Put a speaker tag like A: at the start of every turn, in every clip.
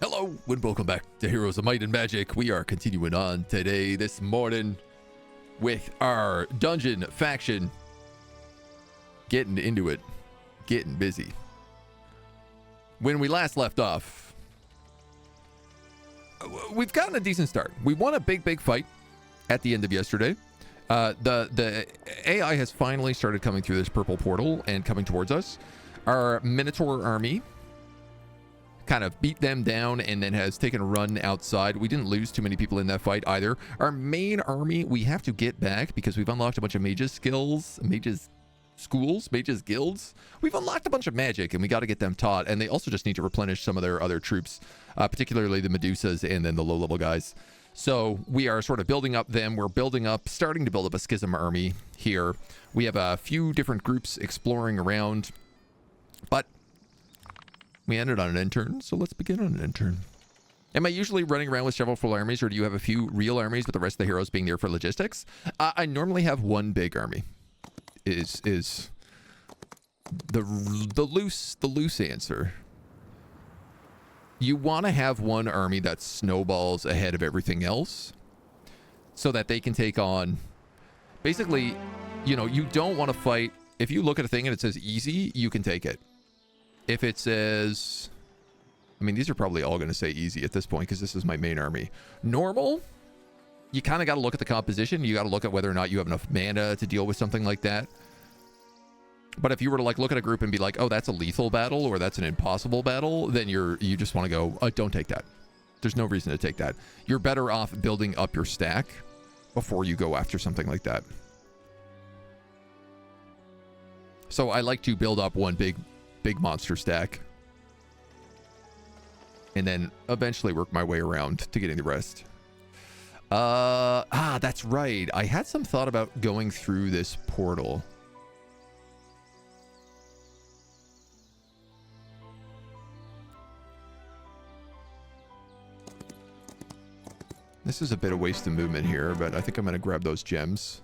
A: Hello and welcome back to Heroes of Might and Magic. We are continuing on today, this morning, with our dungeon faction. Getting into it. Getting busy. When we last left off, we've gotten a decent start. We won a big fight at the end of yesterday. The AI has finally started coming through this purple portal and coming towards us. Our Minotaur army kind of beat them down and then has taken a run outside. We didn't lose too many people in that fight either. Our main army, we have to get back because we've unlocked a bunch of mages skills, mages schools, mages guilds. We've unlocked a bunch of magic and we got to get them taught. And they also just need to replenish some of their other troops, particularly the Medusas and then the low-level guys. So we are sort of building up them. We're starting to build up a schism army here. We have a few different groups exploring around, but we ended on an intern, so let's begin on an intern. Am I usually running around with several full armies, or do you have a few real armies with the rest of the heroes being there for logistics? I normally have one big army. Is the loose answer. You want to have one army that snowballs ahead of everything else, so that they can take on. Basically, you know, you don't want to fight. If you look at a thing and it says easy, you can take it. If it says, I mean, these are probably all going to say easy at this point because this is my main army. Normal, you kind of got to look at the composition. You got to look at whether or not you have enough mana to deal with something like that. But if you were to like look at a group and be like, oh, that's a lethal battle or that's an impossible battle, then you just want to go, don't take that. There's no reason to take that. You're better off building up your stack before you go after something like that. So I like to build up one big monster stack and then eventually work my way around to getting the rest. That's right. I had some thought about going through this portal. This is a bit of waste of movement here, but I think I'm going to grab those gems.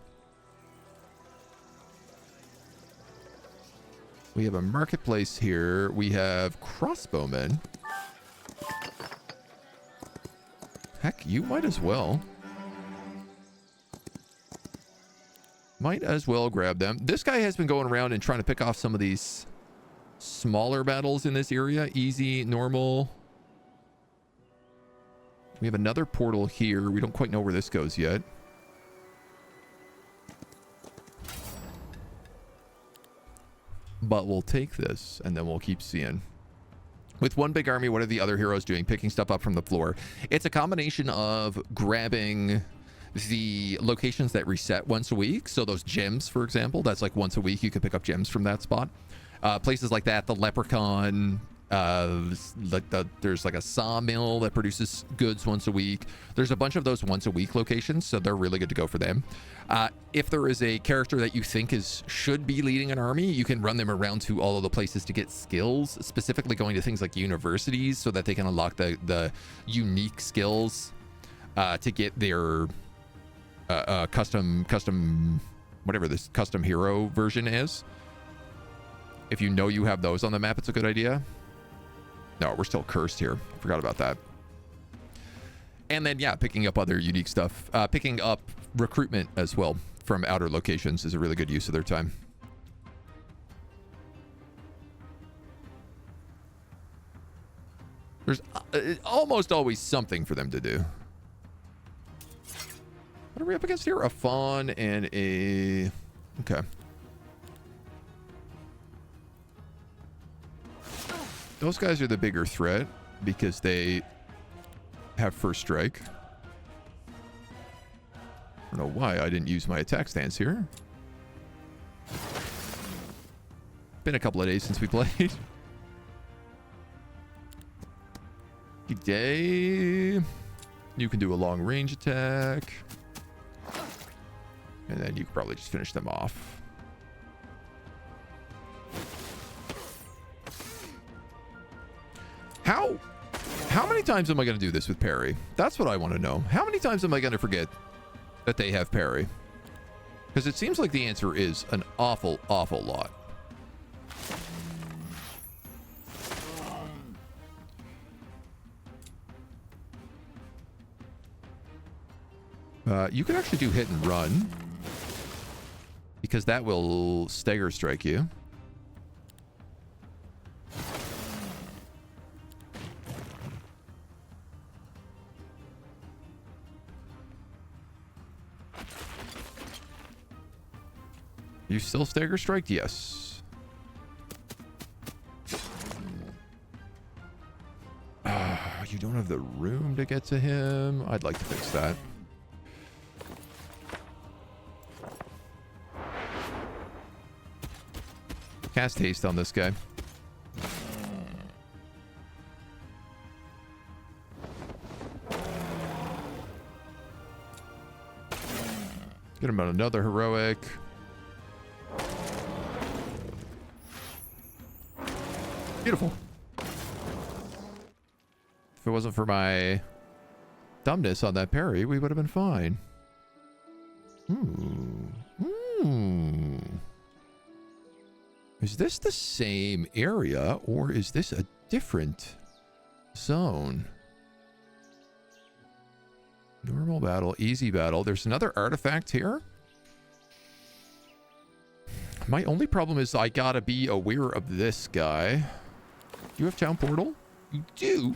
A: We have a marketplace here. We have crossbowmen. Heck, you might as well. Might as well grab them. This guy has been going around and trying to pick off some of these smaller battles in this area. Easy, normal. We have another portal here. We don't quite know where this goes yet. But we'll take this and then we'll keep seeing. With one big army, what are the other heroes doing? Picking stuff up from the floor. It's a combination of grabbing the locations that reset once a week. So those gems, for example, that's like once a week you can pick up gems from that spot. Places like that, the Leprechaun, there's like a sawmill that produces goods once a week. There's a bunch of those once a week locations, so they're really good to go for them. If there is a character that you think should be leading an army, you can run them around to all of the places to get skills, specifically going to things like universities so that they can unlock the unique skills to get their custom whatever this custom hero version is. If you know you have those on the map, it's a good idea. No, we're still cursed here. Forgot about that. And then, yeah, picking up other unique stuff. Picking up recruitment as well from outer locations is a really good use of their time. There's almost always something for them to do. What are we up against here? A fawn and a... Okay. Those guys are the bigger threat because they have first strike. I don't know why I didn't use my attack stance here. Been a couple of days since we played. Good day. You can do a long range attack. And then you can probably just finish them off. How many times am I going to do this with parry? That's what I want to know. How many times am I going to forget that they have parry? Because it seems like the answer is an awful lot. You can actually do hit and run, because that will stagger strike you. You still stagger strike? Yes. You don't have the room to get to him. I'd like to fix that. Cast haste on this guy. Get him on another heroic. Beautiful. If it wasn't for my dumbness on that parry, we would have been fine. Is this the same area, or is this a different zone? Normal battle, easy battle. There's another artifact here. My only problem is I gotta be aware of this guy. Do you have town portal? You do.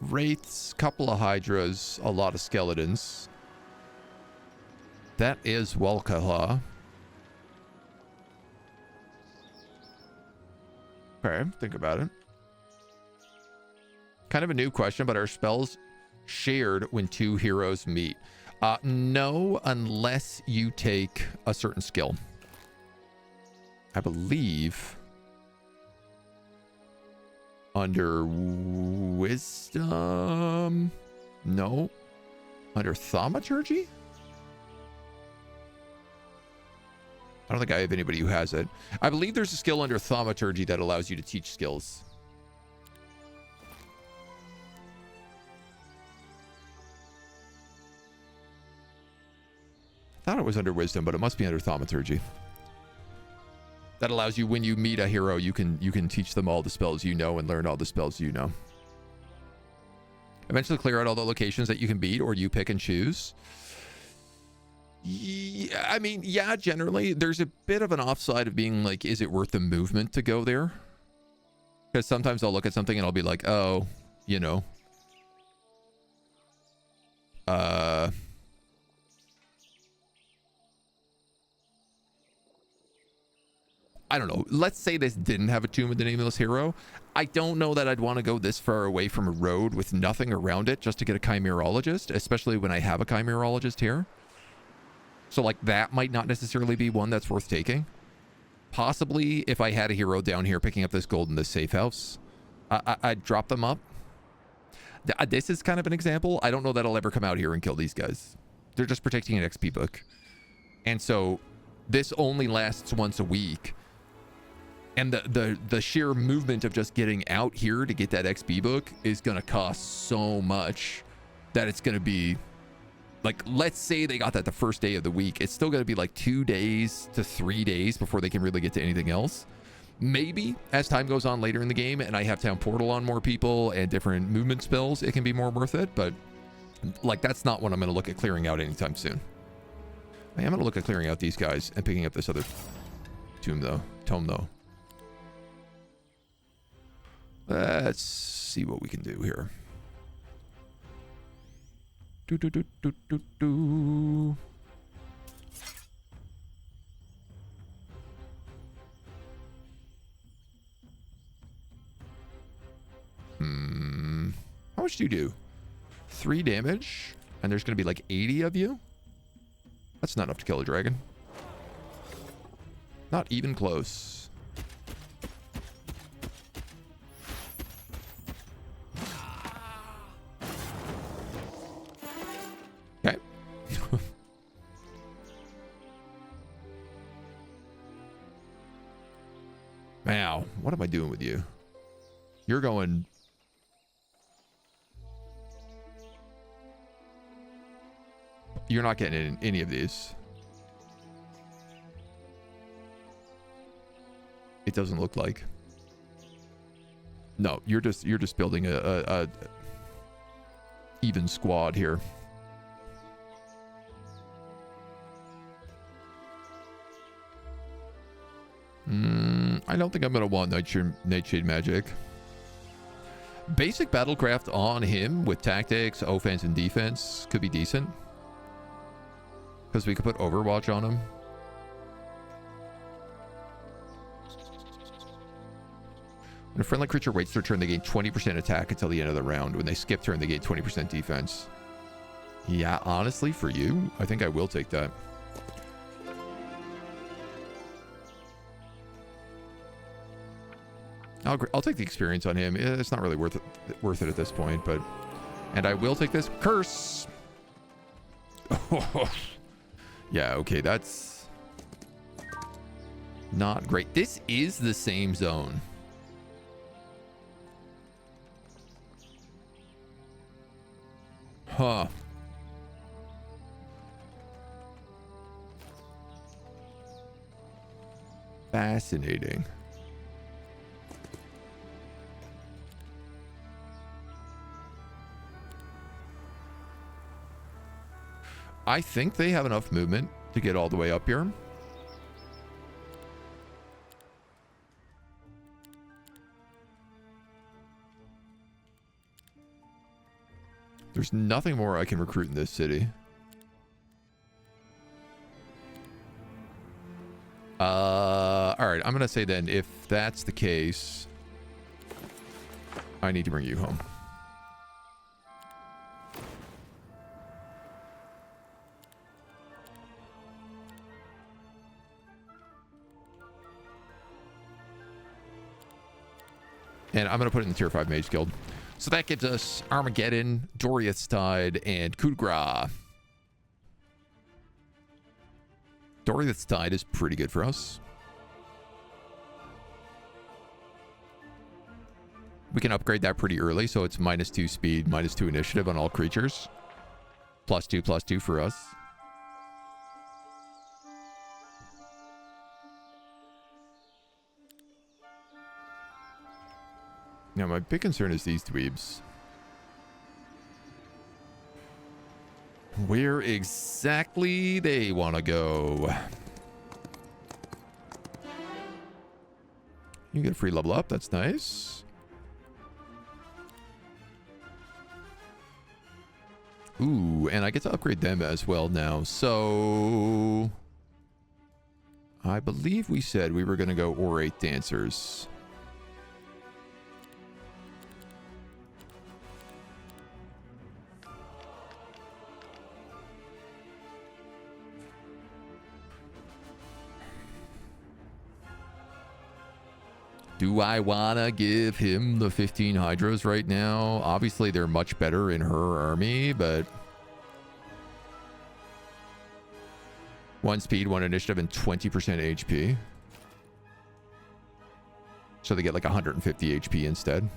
A: Wraiths, couple of hydras, a lot of skeletons. That is Welkaha. Okay, think about it. Kind of a new question, but are spells shared when two heroes meet? No, unless you take a certain skill. I believe under wisdom. No. Under thaumaturgy? I don't think I have anybody who has it. I believe there's a skill under thaumaturgy that allows you to teach skills. I thought it was under wisdom, but it must be under thaumaturgy. That allows you, when you meet a hero, you can teach them all the spells you know and learn all the spells you know. Eventually clear out all the locations that you can beat, or you pick and choose. Yeah, I mean, yeah, generally there's a bit of an offside of being like, is it worth the movement to go there? Because sometimes I'll look at something and I'll be like, oh, you know, I don't know. Let's say this didn't have a tomb of the nameless hero. I don't know that I'd want to go this far away from a road with nothing around it just to get a chimerologist, especially when I have a chimerologist here. So like that might not necessarily be one that's worth taking. Possibly if I had a hero down here picking up this gold in this safe house, I'd drop them up. This is kind of an example. I don't know that I'll ever come out here and kill these guys. They're just protecting an XP book. And so this only lasts once a week. And the sheer movement of just getting out here to get that XP book is going to cost so much that it's going to be like, let's say they got that the first day of the week. It's still going to be like 2 days to 3 days before they can really get to anything else. Maybe as time goes on later in the game and I have town portal on more people and different movement spells, it can be more worth it. But like, that's not what I'm going to look at clearing out anytime soon. I am going to look at clearing out these guys and picking up this other tome though. Let's see what we can do here. How much do you do? 3 damage, and there's going to be like 80 of you? That's not enough to kill a dragon. Not even close. Okay. Wow, what am I doing with you? You're going... You're not getting any of these. It doesn't look like. No, you're just building a even squad here. I don't think I'm going to want Nightshade Magic. Basic Battlecraft on him with tactics, offense, and defense could be decent. Because we could put Overwatch on him. When a friendly creature waits their turn, they gain 20% attack until the end of the round. When they skip turn, they gain 20% defense. Yeah, honestly, for you, I think I will take that. I'll take the experience on him. It's not really worth it at this point, but... And I will take this curse. Yeah, okay, that's not great. This is the same zone. Huh. Fascinating. I think they have enough movement to get all the way up here. There's nothing more I can recruit in this city. All right, I'm going to say then, if that's the case, I need to bring you home. And I'm going to put it in the Tier 5 Mage Guild. So that gives us Armageddon, Doriath's Tide, and Coup de Grace. Doriath's Tide is pretty good for us. We can upgrade that pretty early, so it's -2 speed, -2 initiative on all creatures. +2/+2 for us. Now, my big concern is these dweebs. Where exactly they want to go. You get a free level up. That's nice. Ooh, and I get to upgrade them as well now. So I believe we said we were going to go Orate Dancers. Do I want to give him the 15 Hydras right now? Obviously, they're much better in her army, but... 1 speed, 1 initiative, and 20% HP. So they get like 150 HP instead.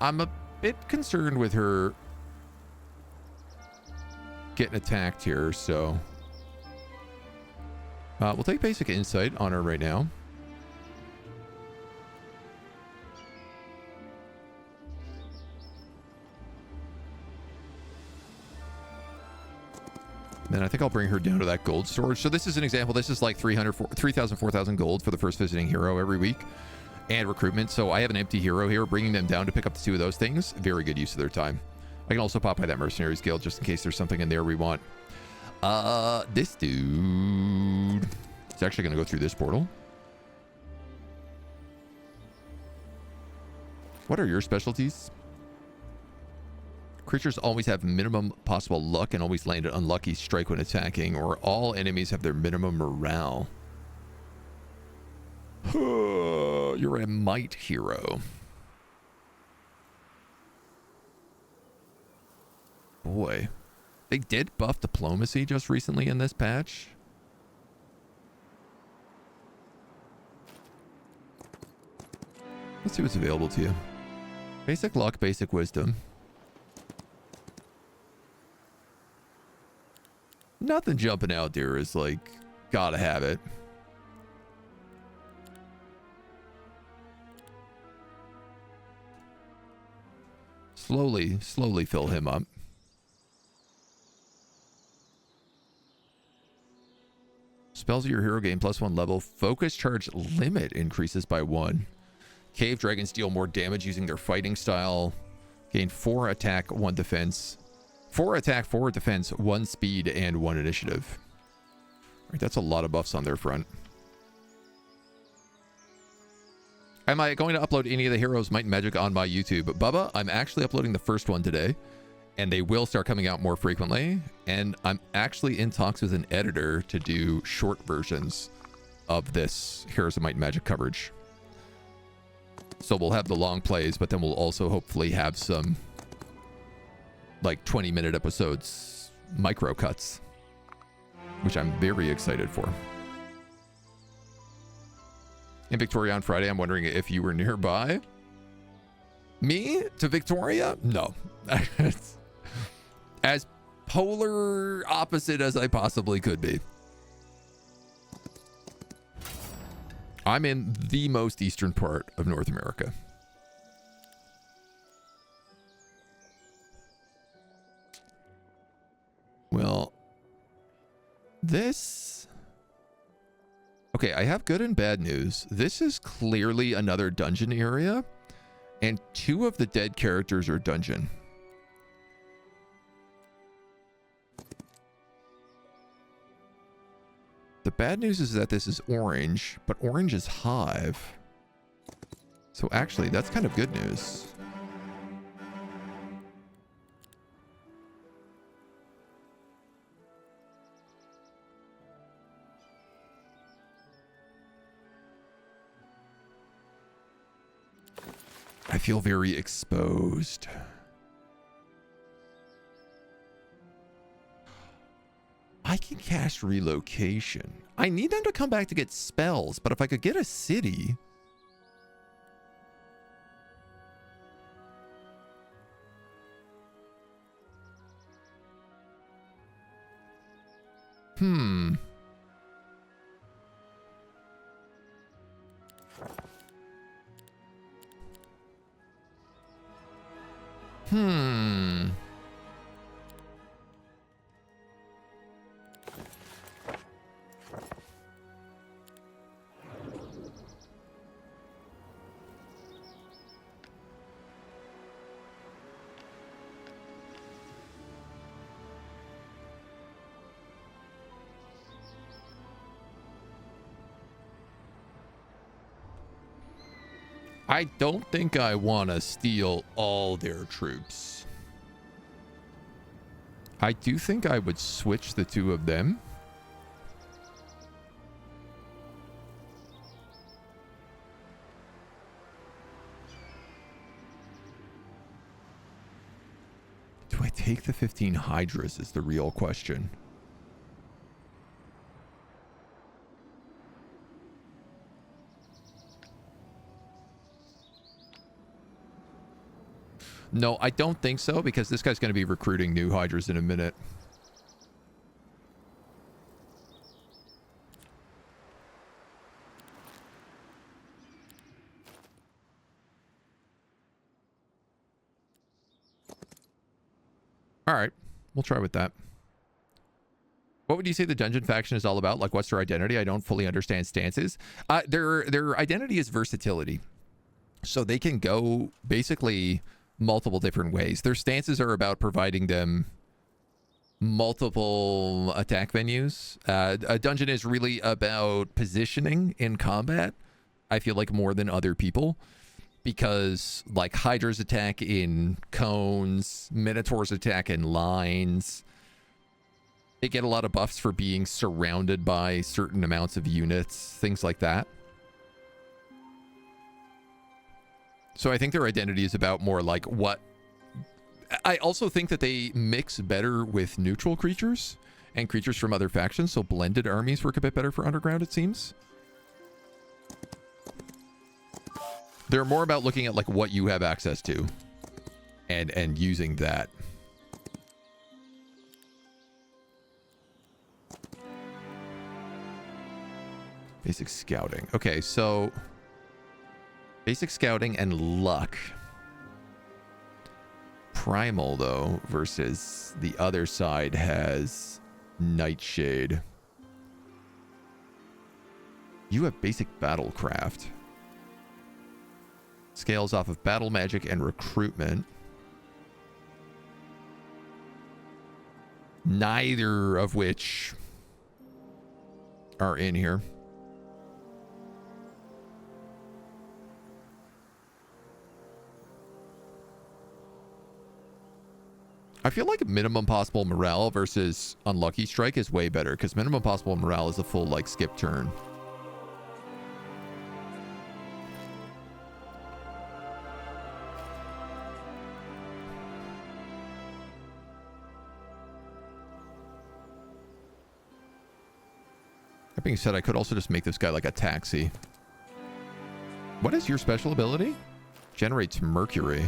A: I'm a bit concerned with her getting attacked here, so... we'll take basic insight on her right now. Then I think I'll bring her down to that gold storage. So this is an example. This is like 3,000, 4,000 gold for the first visiting hero every week. And recruitment. So I have an empty hero here. Bringing them down to pick up the 2 of those things. Very good use of their time. I can also pop by that Mercenaries Guild just in case there's something in there we want. This dude is actually going to go through this portal. What are your specialties? Creatures always have minimum possible luck and always land an unlucky strike when attacking, or all enemies have their minimum morale. You're a might hero. Boy. They did buff diplomacy just recently in this patch. Let's see what's available to you. Basic luck, basic wisdom. Nothing jumping out there is like, gotta have it. Slowly fill him up. Spells of your hero gain +1 level. Focus charge limit increases by 1. Cave dragons deal more damage using their fighting style. Gain 4 attack, 1 defense. 4 attack, 4 defense, 1 speed, and 1 initiative. All right, that's a lot of buffs on their front. Am I going to upload any of the heroes Might and Magic on my YouTube? Bubba, I'm actually uploading the first one today, and they will start coming out more frequently. And I'm actually in talks with an editor to do short versions of this Heroes of Might and Magic coverage. So we'll have the long plays, but then we'll also hopefully have some like 20-minute episodes, micro cuts, which I'm very excited for. In Victoria on Friday, I'm wondering if you were nearby. Me to Victoria? No. As polar opposite as I possibly could be. I'm in the most eastern part of North America. Well, this... Okay, I have good and bad news. This is clearly another dungeon area, and 2 of the dead characters are dungeon. The bad news is that this is orange, but orange is hive. So actually, that's kind of good news. I feel very exposed. I can cast relocation. I need them to come back to get spells, but if I could get a city... Hmm. I don't think I want to steal all their troops. I do think I would switch the 2 of them. Do I take the 15 Hydras is the real question. No, I don't think so, because this guy's going to be recruiting new Hydras in a minute. All right, we'll try with that. What would you say the dungeon faction is all about? Like, what's their identity? I don't fully understand stances. Their identity is versatility. So they can go basically multiple different ways. Their stances are about providing them multiple attack venues. A dungeon is really about positioning in combat, I feel like, more than other people, because like Hydra's attack in cones, Minotaur's attack in lines. They get a lot of buffs for being surrounded by certain amounts of units, things like that. So I think their identity is about more like what... I also think that they mix better with neutral creatures and creatures from other factions, so blended armies work a bit better for Underground, it seems. They're more about looking at like what you have access to and using that. Basic scouting. Okay, so... Basic scouting and luck. primal, though, versus the other side has Nightshade. You have basic battlecraft. Scales off of battle magic and recruitment. Neither of which are in here. I feel like minimum possible morale versus unlucky strike is way better, because minimum possible morale is a full, like, skip turn. That being said, I could also just make this guy like a taxi. What is your special ability? Generates mercury.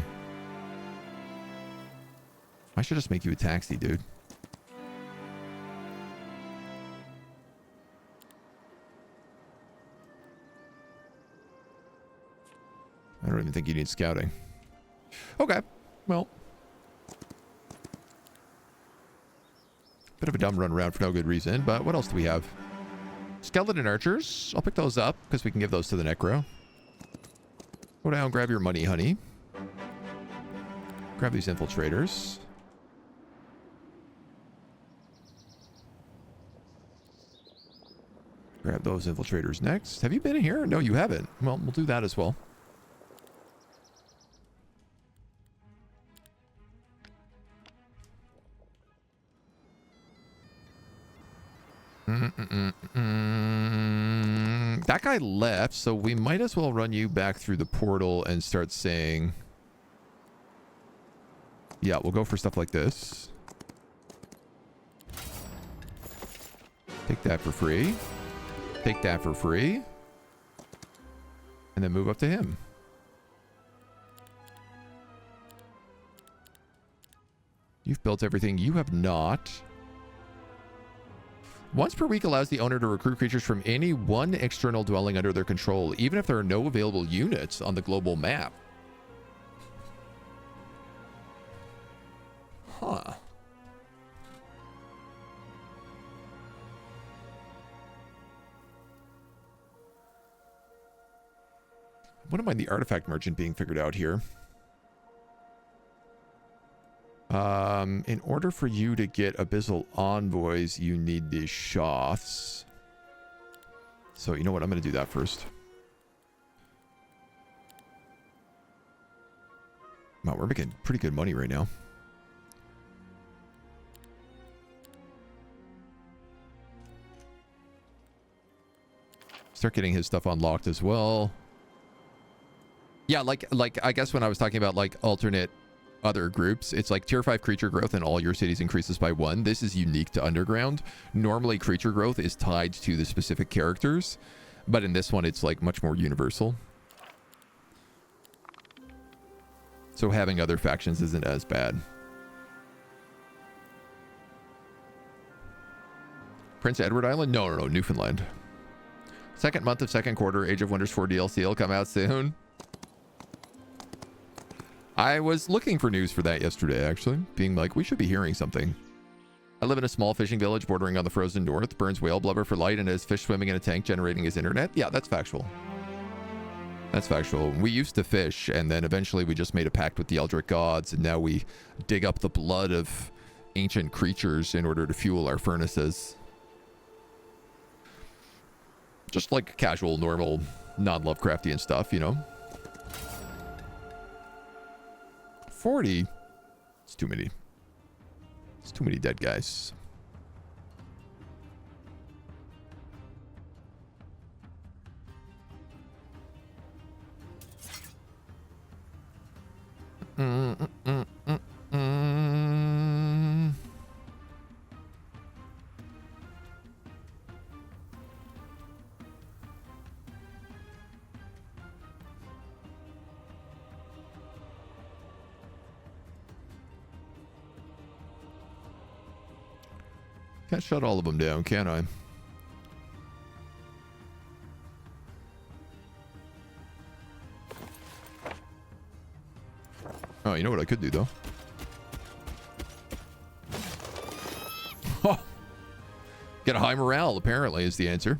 A: I should just make you a taxi, dude. I don't even think you need scouting. Okay, well. Bit of a dumb run around for no good reason, but what else do we have? Skeleton archers. I'll pick those up because we can give those to the necro. Go down, grab your money, honey. Grab these infiltrators. Grab those infiltrators next. Have you been in here? No, you haven't. Well, we'll do that as well. That guy left, so we might as well run you back through the portal and start saying... Yeah, we'll go for stuff like this. Take that for free. Take that for free. And then move up to him. You've built everything. You have not. Once per week allows the owner to recruit creatures from any one external dwelling under their control, even if there are no available units on the global map. Huh. Wouldn't mind the artifact merchant being figured out here. In order for you to get abyssal envoys, you need these Shoths. So you know what? I'm going to do that first. Wow, we're making pretty good money right now. Start getting his stuff unlocked as well. Yeah, like I guess when I was talking about like alternate other groups, it's like tier 5 creature growth in all your cities increases by 1. This is unique to Underground. Normally creature growth is tied to the specific characters, but in this one it's like much more universal. So having other factions isn't as bad. Prince Edward Island? No, Newfoundland. Second month of second quarter, Age of Wonders 4 DLC will come out soon. I was looking for news for that yesterday, actually. Being like, we should be hearing something. I live in a small fishing village bordering on the frozen north. Burns whale blubber for light and has fish swimming in a tank generating his internet. Yeah, that's factual. That's factual. We used to fish, and then eventually we just made a pact with the Eldritch gods, and now we dig up the blood of ancient creatures in order to fuel our furnaces. Just like casual, normal, non-Lovecraftian stuff, you know? 40? It's too many. It's too many dead guys. Can't shut all of them down, can I? Oh, you know what I could do, though? Get a high morale, apparently, is the answer.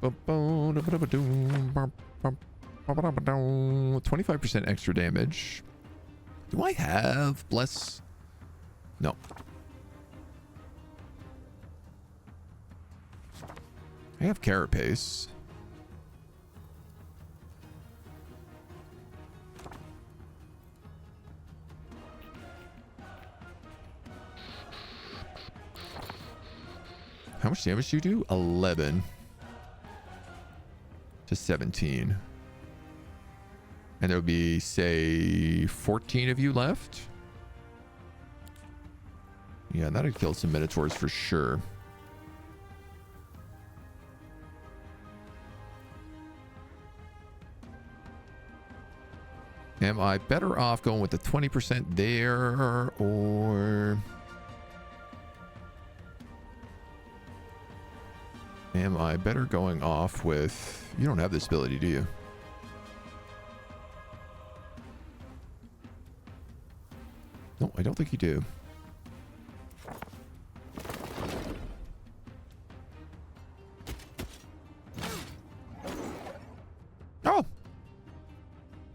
A: 25% extra damage. Do I have bless? No. I have carapace. How much damage do you do? 11 to 17. And there would be, say, 14 of you left. Yeah, that'd kill some minotaurs for sure. Am I better off going with the 20% there, or am I better going off with... You don't have this ability, do you? No, I don't think you do. Oh!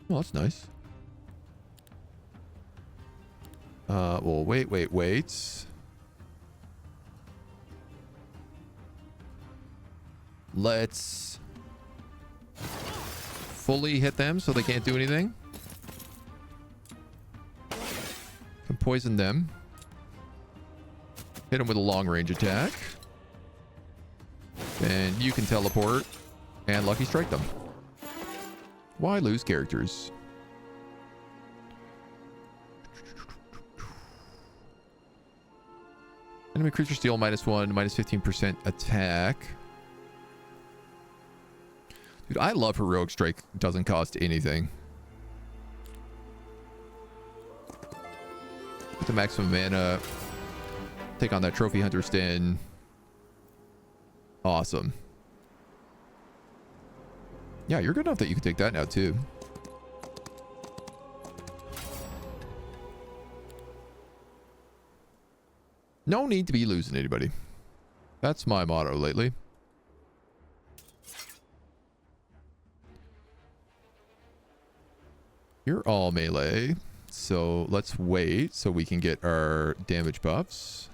A: Well, that's nice. Well, wait. Let's fully hit them so they can't do anything. Can poison them. Hit them with a long range attack. And you can teleport and lucky strike them. Why lose characters? Enemy creature steal -1, -15% attack. Dude, I love heroic strike. Doesn't cost anything. Put the maximum mana. Take on that trophy hunter stand. Awesome. Yeah, you're good enough that you can take that now too. No need to be losing anybody. That's my motto lately. You're all melee. So let's wait so we can get our damage buffs.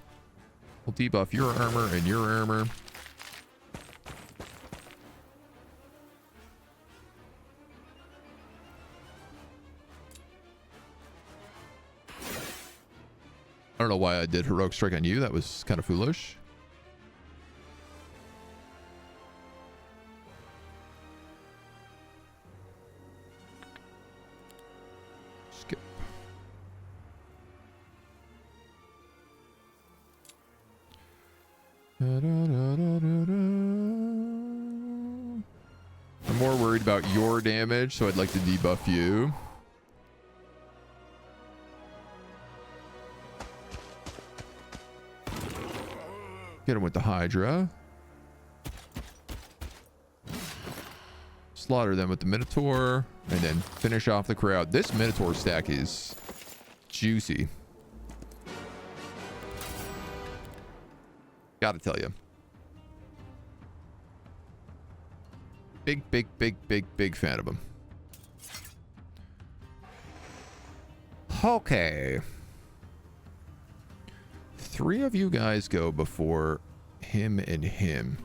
A: We'll debuff your armor and your armor. I don't know why I did heroic strike on you. That was kind of foolish. Skip. I'm more worried about your damage, so I'd like to debuff you. Get him with the Hydra. Slaughter them with the Minotaur. And then finish off the crowd. This Minotaur stack is juicy. Gotta tell you. Big fan of him. Okay. 3 of you guys go before him and him.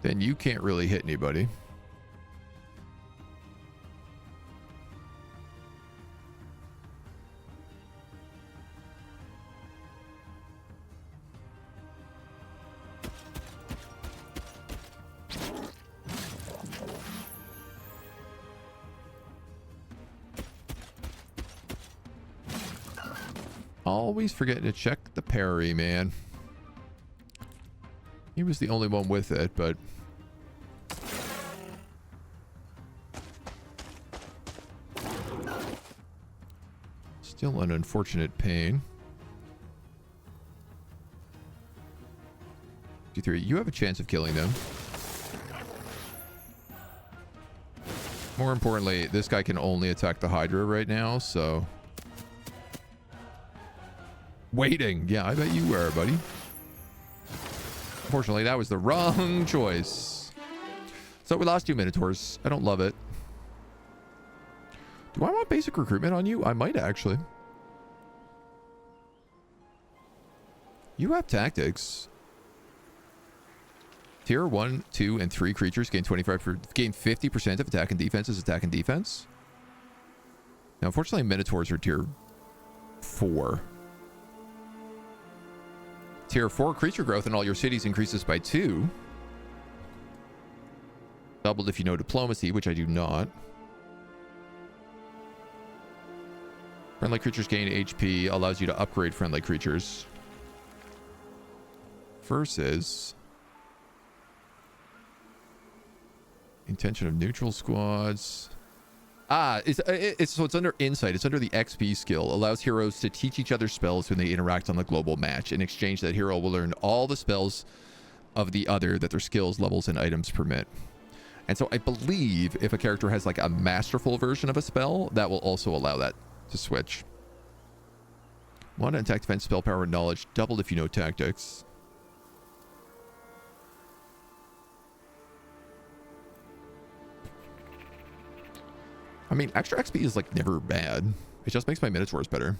A: Then you can't really hit anybody. Always forgetting to check the parry, man. He was the only one with it, but... still an unfortunate pain. 63. You have a chance of killing them. More importantly, this guy can only attack the Hydra right now, so... Waiting. Yeah, I bet you were, buddy. Unfortunately, that was the wrong choice. So we lost 2 Minotaurs. I don't love it. Do I want basic recruitment on you? I might actually. You have tactics. Tier 1, 2, and 3 creatures gain 50% of attack and defense as attack and defense. Now, unfortunately, Minotaurs are tier 4. Tier 4 creature growth in all your cities increases by 2. Doubled if you know diplomacy, which I do not. Friendly creatures gain HP, allows you to upgrade friendly creatures. Versus intention of neutral squads. So it's under insight. It's under the XP skill. Allows heroes to teach each other spells when they interact on the global match. In exchange, that hero will learn all the spells of the other that their skills, levels, and items permit. And so I believe if a character has like a masterful version of a spell, that will also allow that to switch. 1 attack, defense, spell power, and knowledge. Doubled if you know tactics. I mean, extra XP is like never bad. It just makes my Minotaurs better.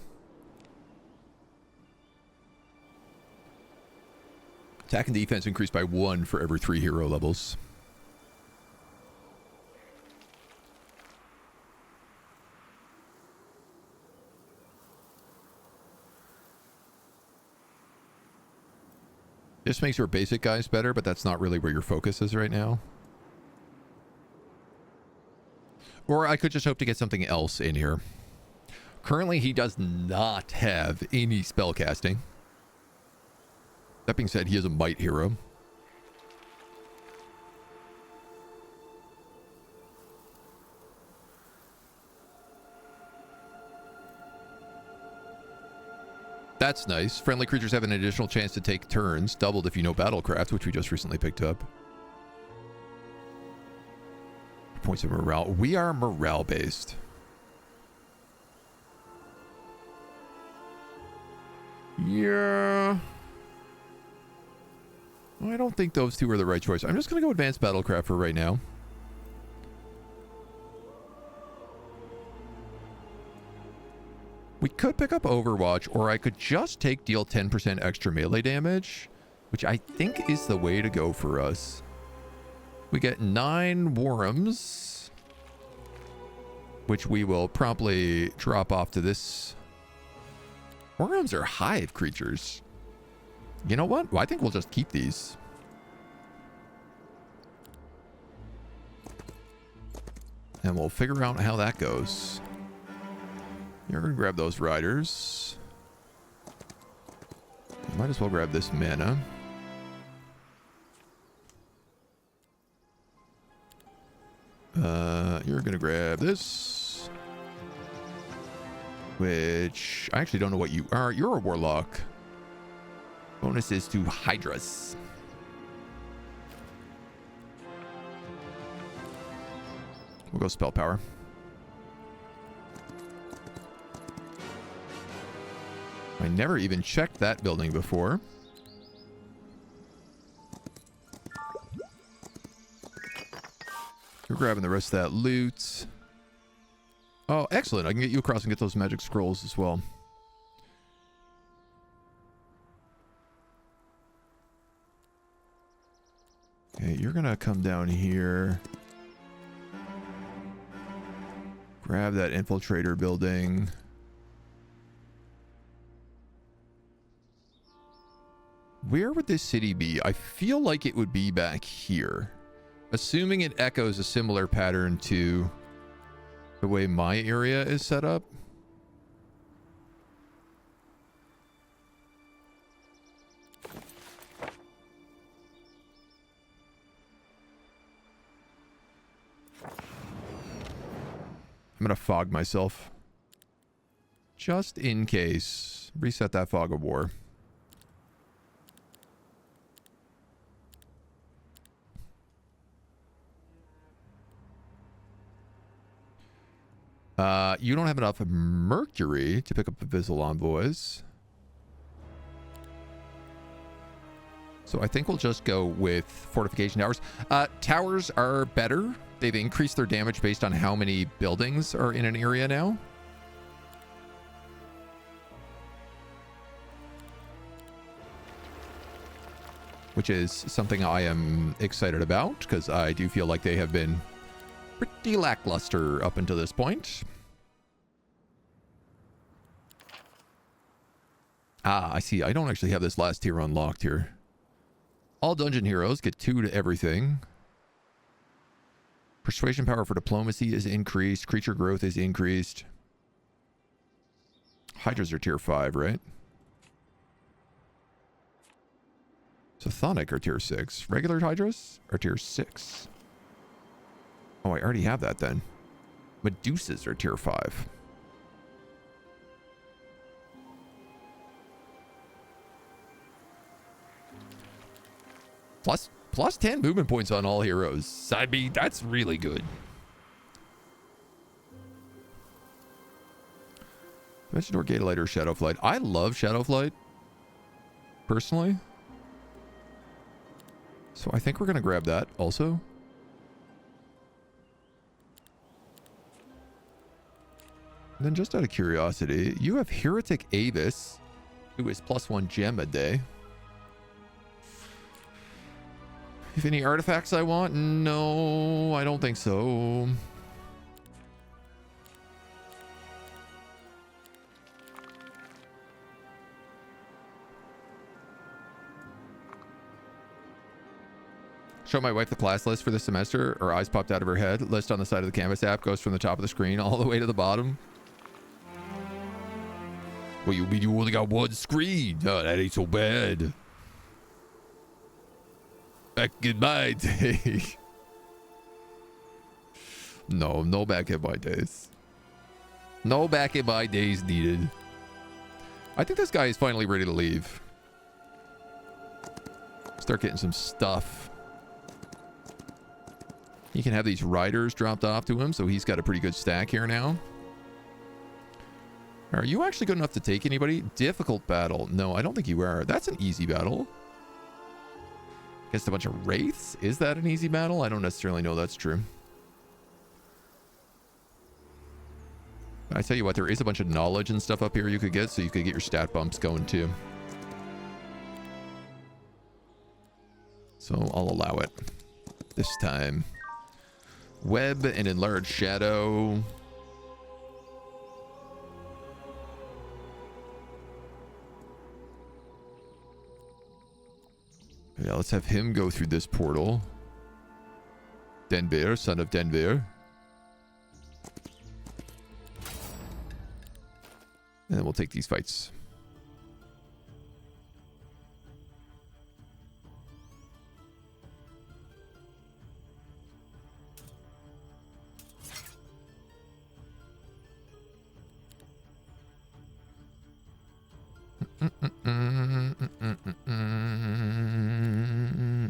A: Attack and defense increase by 1 for every 3 hero levels. This makes your basic guys better, but that's not really where your focus is right now. Or I could just hope to get something else in here. Currently, he does not have any spellcasting. That being said, he is a might hero. That's nice. Friendly creatures have an additional chance to take turns, doubled if you know battlecraft, which we just recently picked up. Points of morale. We are morale based. Yeah. I don't think those two are the right choice. I'm just going to go advanced battlecraft for right now. We could pick up Overwatch, or I could just deal 10% extra melee damage, which I think is the way to go for us. We get 9 Worms, which we will promptly drop off to this. Worms are hive creatures. You know what? Well, I think we'll just keep these. And we'll figure out how that goes. You're going to grab those riders. You might as well grab this mana. You're going to grab this. Which, I actually don't know what you are. You're a warlock. Bonuses to Hydras. We'll go spell power. I never even checked that building before. You're grabbing the rest of that loot. Oh, excellent. I can get you across and get those magic scrolls as well. Okay, you're going to come down here. Grab that infiltrator building. Where would this city be? I feel like it would be back here. Assuming it echoes a similar pattern to the way my area is set up. I'm going to fog myself. Just in case. Reset that fog of war. You don't have enough mercury to pick up the Visual Envoys. So I think we'll just go with fortification towers. Towers are better. They've increased their damage based on how many buildings are in an area now. Which is something I am excited about, because I do feel like they have been pretty lackluster up until this point. Ah, I see. I don't actually have this last tier unlocked here. All dungeon heroes get 2 to everything. Persuasion power for diplomacy is increased. Creature growth is increased. Hydras are tier 5, right? Chthonic are tier 6. Regular Hydras are tier 6. Oh, I already have that then. Medusas are tier 5. Plus 10 movement points on all heroes. I mean, that's really good. Dimension Door, Gate Light, or Shadowflight. I love Shadowflight, personally. So I think we're going to grab that also. And then just out of curiosity, you have Heretic Avis, who is +1 gem a day. If any artifacts I want? No, I don't think so. Show my wife the class list for this semester. Her eyes popped out of her head. List on the side of the Canvas app goes from the top of the screen all the way to the bottom. Well, you mean you only got one screen? Oh, that ain't so bad. Back in my day. No back in my days. No back in my days needed. I think this guy is finally ready to leave. Start getting some stuff. He can have these riders dropped off to him, so he's got a pretty good stack here now. Are you actually good enough to take anybody? Difficult battle. No, I don't think you are. That's an easy battle. Against a bunch of wraiths? Is that an easy battle? I don't necessarily know that's true. I tell you what, there is a bunch of knowledge and stuff up here you could get, so you could get your stat bumps going too. So I'll allow it this time. Web and enlarged shadow. Yeah, let's have him go through this portal. Denver, son of Denver. And then we'll take these fights.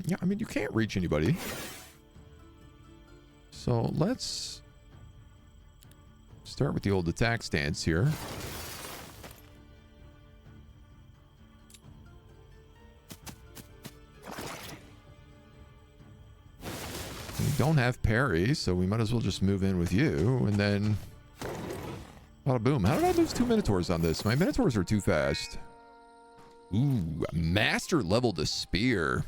A: Yeah, I mean, you can't reach anybody. So let's start with the old attack stance here. We don't have parry, so we might as well just move in with you, and then bada boom. How did I lose 2 Minotaurs on this? My Minotaurs are too fast. Ooh, master level Despair.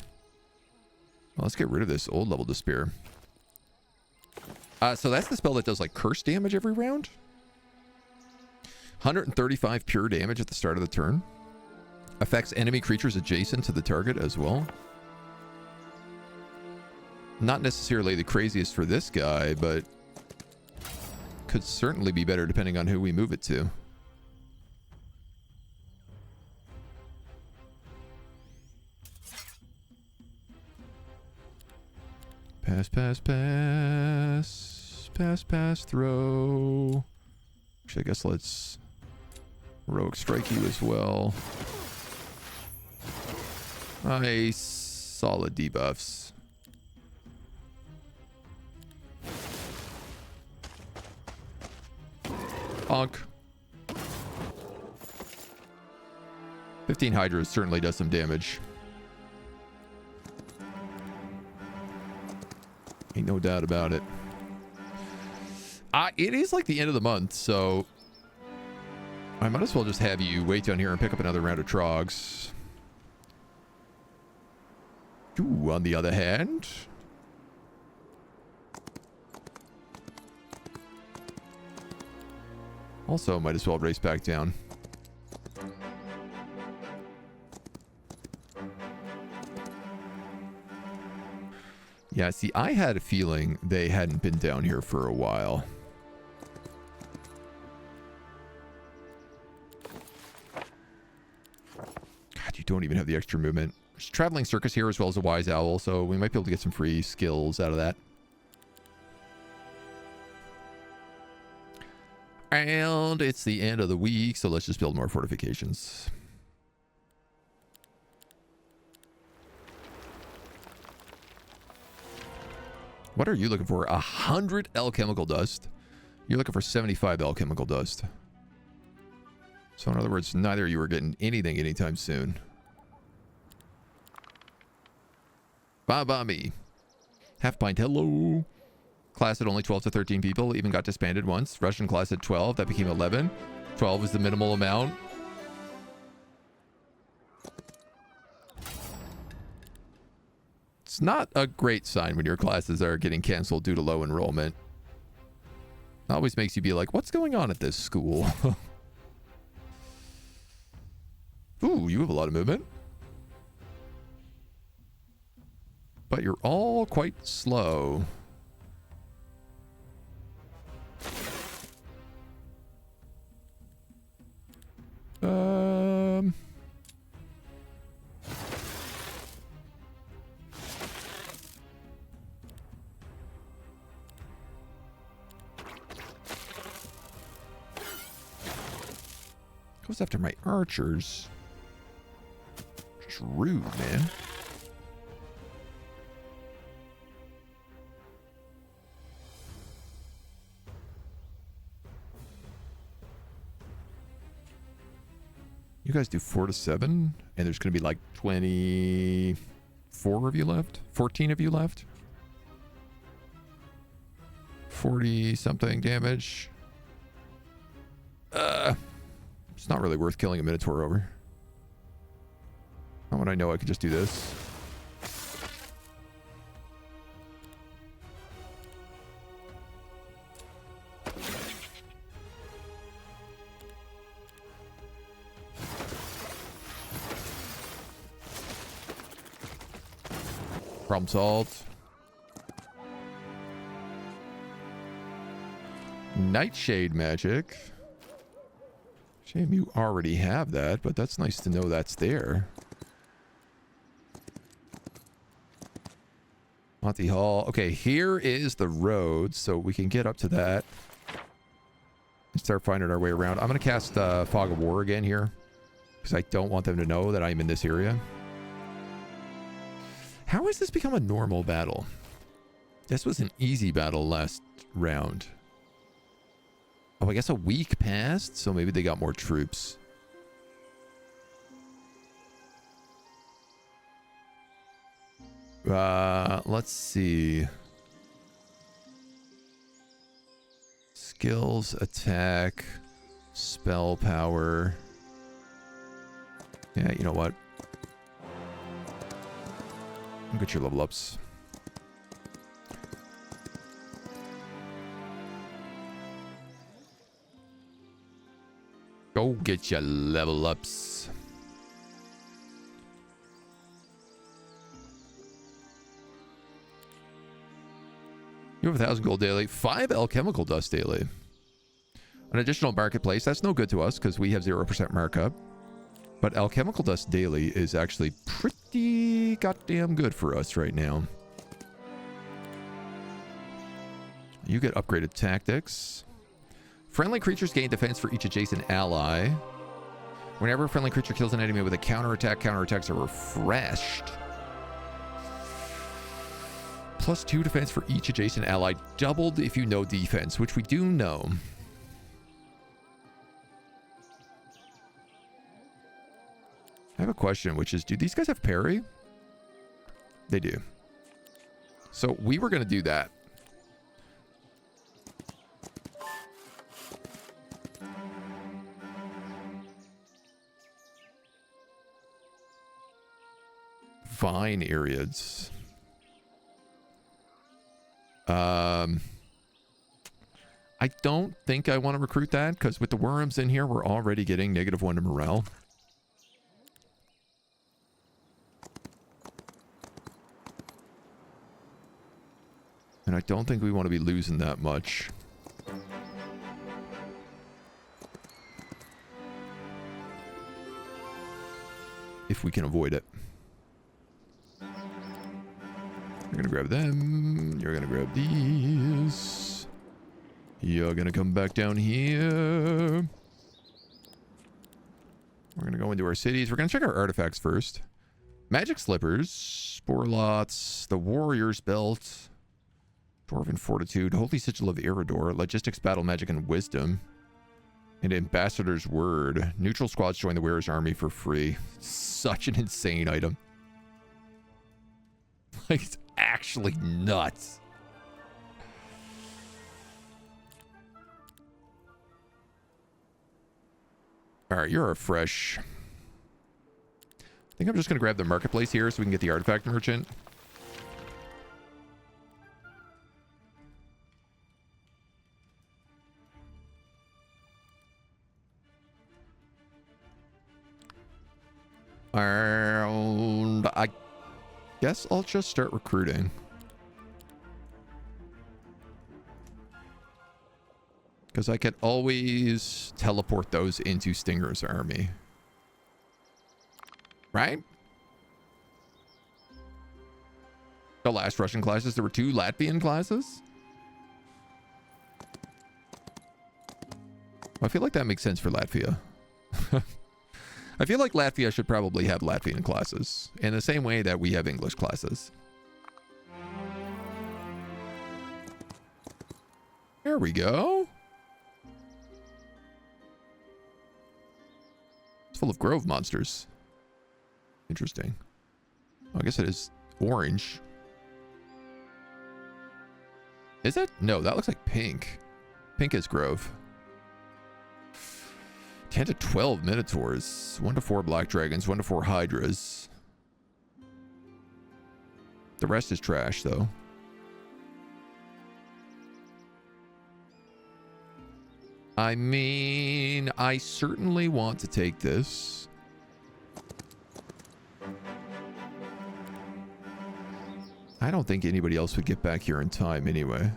A: Well, let's get rid of this old level Despair. So that's the spell that does like curse damage every round. 135 pure damage at the start of the turn. Affects enemy creatures adjacent to the target as well. Not necessarily the craziest for this guy, but could certainly be better depending on who we move it to. Pass, pass, pass. Pass, pass, throw. Actually, I guess let's heroic strike you as well. Nice. Solid debuffs. Bonk. 15 Hydras certainly does some damage. Ain't no doubt about it. It is like the end of the month, so I might as well just have you wait down here and pick up another round of trogs. Ooh, on the other hand, also might as well race back down. Yeah, see, I had a feeling they hadn't been down here for a while. God, you don't even have the extra movement. There's a traveling circus here as well as a wise owl, so we might be able to get some free skills out of that. And it's the end of the week, so let's just build more fortifications. What are you looking for? 100 alchemical dust. You're looking for 75 alchemical dust. So in other words, neither of you are getting anything anytime soon. Bye me. Half pint, hello. Class had only 12 to 13 people, even got disbanded once. Russian class had 12, that became 11. 12 was the minimal amount. It's not a great sign when your classes are getting canceled due to low enrollment. It always makes you be like, what's going on at this school? Ooh, you have a lot of movement. But you're all quite slow. Goes after my archers. Just rude, man. You guys do 4 to 7, and there's going to be like 24 of you left? 14 of you left? 40 something damage. It's not really worth killing a Minotaur over. Not when I know I could just do this. Problem solved. Nightshade magic. Shame you already have that, but that's nice to know that's there. Monty Hall. Okay, here is the road, so we can get up to that and start finding our way around. I'm going to cast Fog of War again here, because I don't want them to know that I'm in this area. How has this become a normal battle? This was an easy battle last round. Oh, I guess a week passed, so maybe they got more troops. Let's see. Skills, attack, spell power. Yeah, you know what? Get your level ups. Go get your level ups. You have 1,000 gold daily, 5 alchemical dust daily. An additional marketplace. That's no good to us because we have 0% markup. But alchemical dust daily is actually pretty goddamn good for us right now. You get upgraded tactics. Friendly creatures gain defense for each adjacent ally. Whenever a friendly creature kills an enemy with a counterattack, counterattacks are refreshed. +2 defense for each adjacent ally, doubled if you know defense, which we do know. I have a question, which is, do these guys have parry? They do. So we were going to do that. Vine Ariads. I don't think I want to recruit that, because with the worms in here, we're already getting -1 to morale. And I don't think we want to be losing that much. If we can avoid it. You're going to grab them. You're going to grab these. You're going to come back down here. We're going to go into our cities. We're going to check our artifacts first. Magic Slippers. Sporlots. The Warrior's Belt. Dwarven Fortitude. Holy Sigil of Iridor. Logistics, Battle Magic, and Wisdom. And Ambassador's Word. Neutral squads join the Wearer's Army for free. Such an insane item. Like, it's actually nuts. Alright, you're a fresh. I think I'm just going to grab the marketplace here so we can get the artifact merchant. And I guess I'll just start recruiting. Because I could always teleport those into Stinger's army. Right? The last Russian classes, there were 2 Latvian classes? I feel like that makes sense for Latvia. I feel like Latvia should probably have Latvian classes in the same way that we have English classes. There we go. It's full of grove monsters. Interesting. Oh, I guess it is orange. Is it? No, that looks like pink. Pink is grove. 10 to 12 Minotaurs. 1 to 4 Black Dragons. 1 to 4 Hydras. The rest is trash, though. I mean, I certainly want to take this. I don't think anybody else would get back here in time anyway.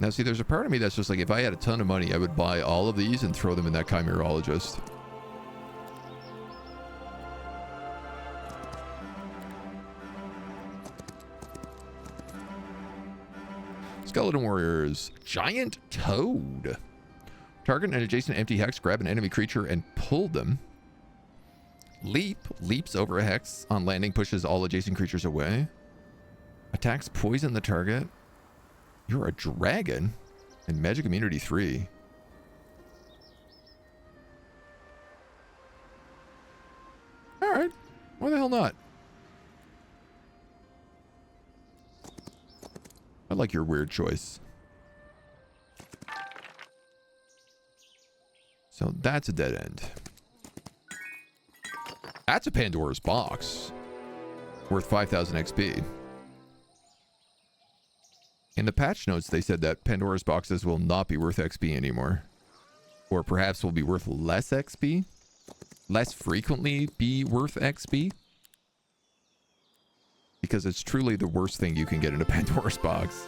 A: Now, see, there's a part of me that's just like, if I had a ton of money, I would buy all of these and throw them in that Chimerologist. Skeleton Warriors. Giant Toad. Target an adjacent empty hex, grab an enemy creature, and pull them. Leap. Leaps over a hex. On landing, pushes all adjacent creatures away. Attacks poison the target. You're a dragon. And magic immunity 3. Alright. Why the hell not? I like your weird choice. So that's a dead end. That's a Pandora's box. Worth 5,000 XP. In the patch notes, they said that Pandora's boxes will not be worth XP anymore. Or perhaps will be worth less XP. Less frequently be worth XP. Because it's truly the worst thing you can get in a Pandora's box.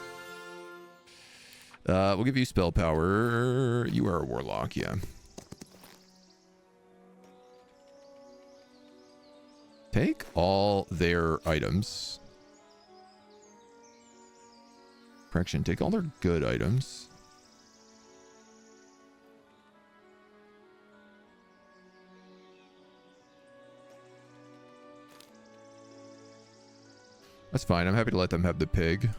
A: We'll give you spell power. You are a warlock, yeah. Take all their items. Correction, take all their good items. That's fine. I'm happy to let them have the pig.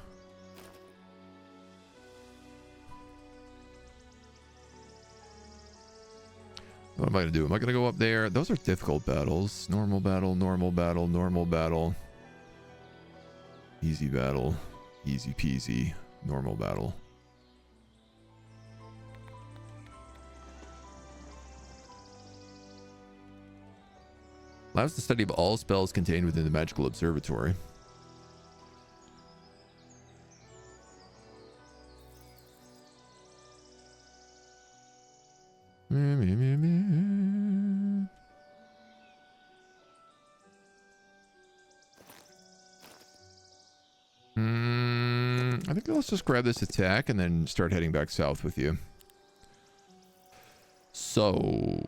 A: am I going to do? Am I going to go up there? Those are difficult battles. Normal battle, normal battle, normal battle. Easy battle. Easy peasy. Normal battle. Allows the study of all spells contained within the magical observatory. I think let's just grab this attack and then start heading back south with you. So...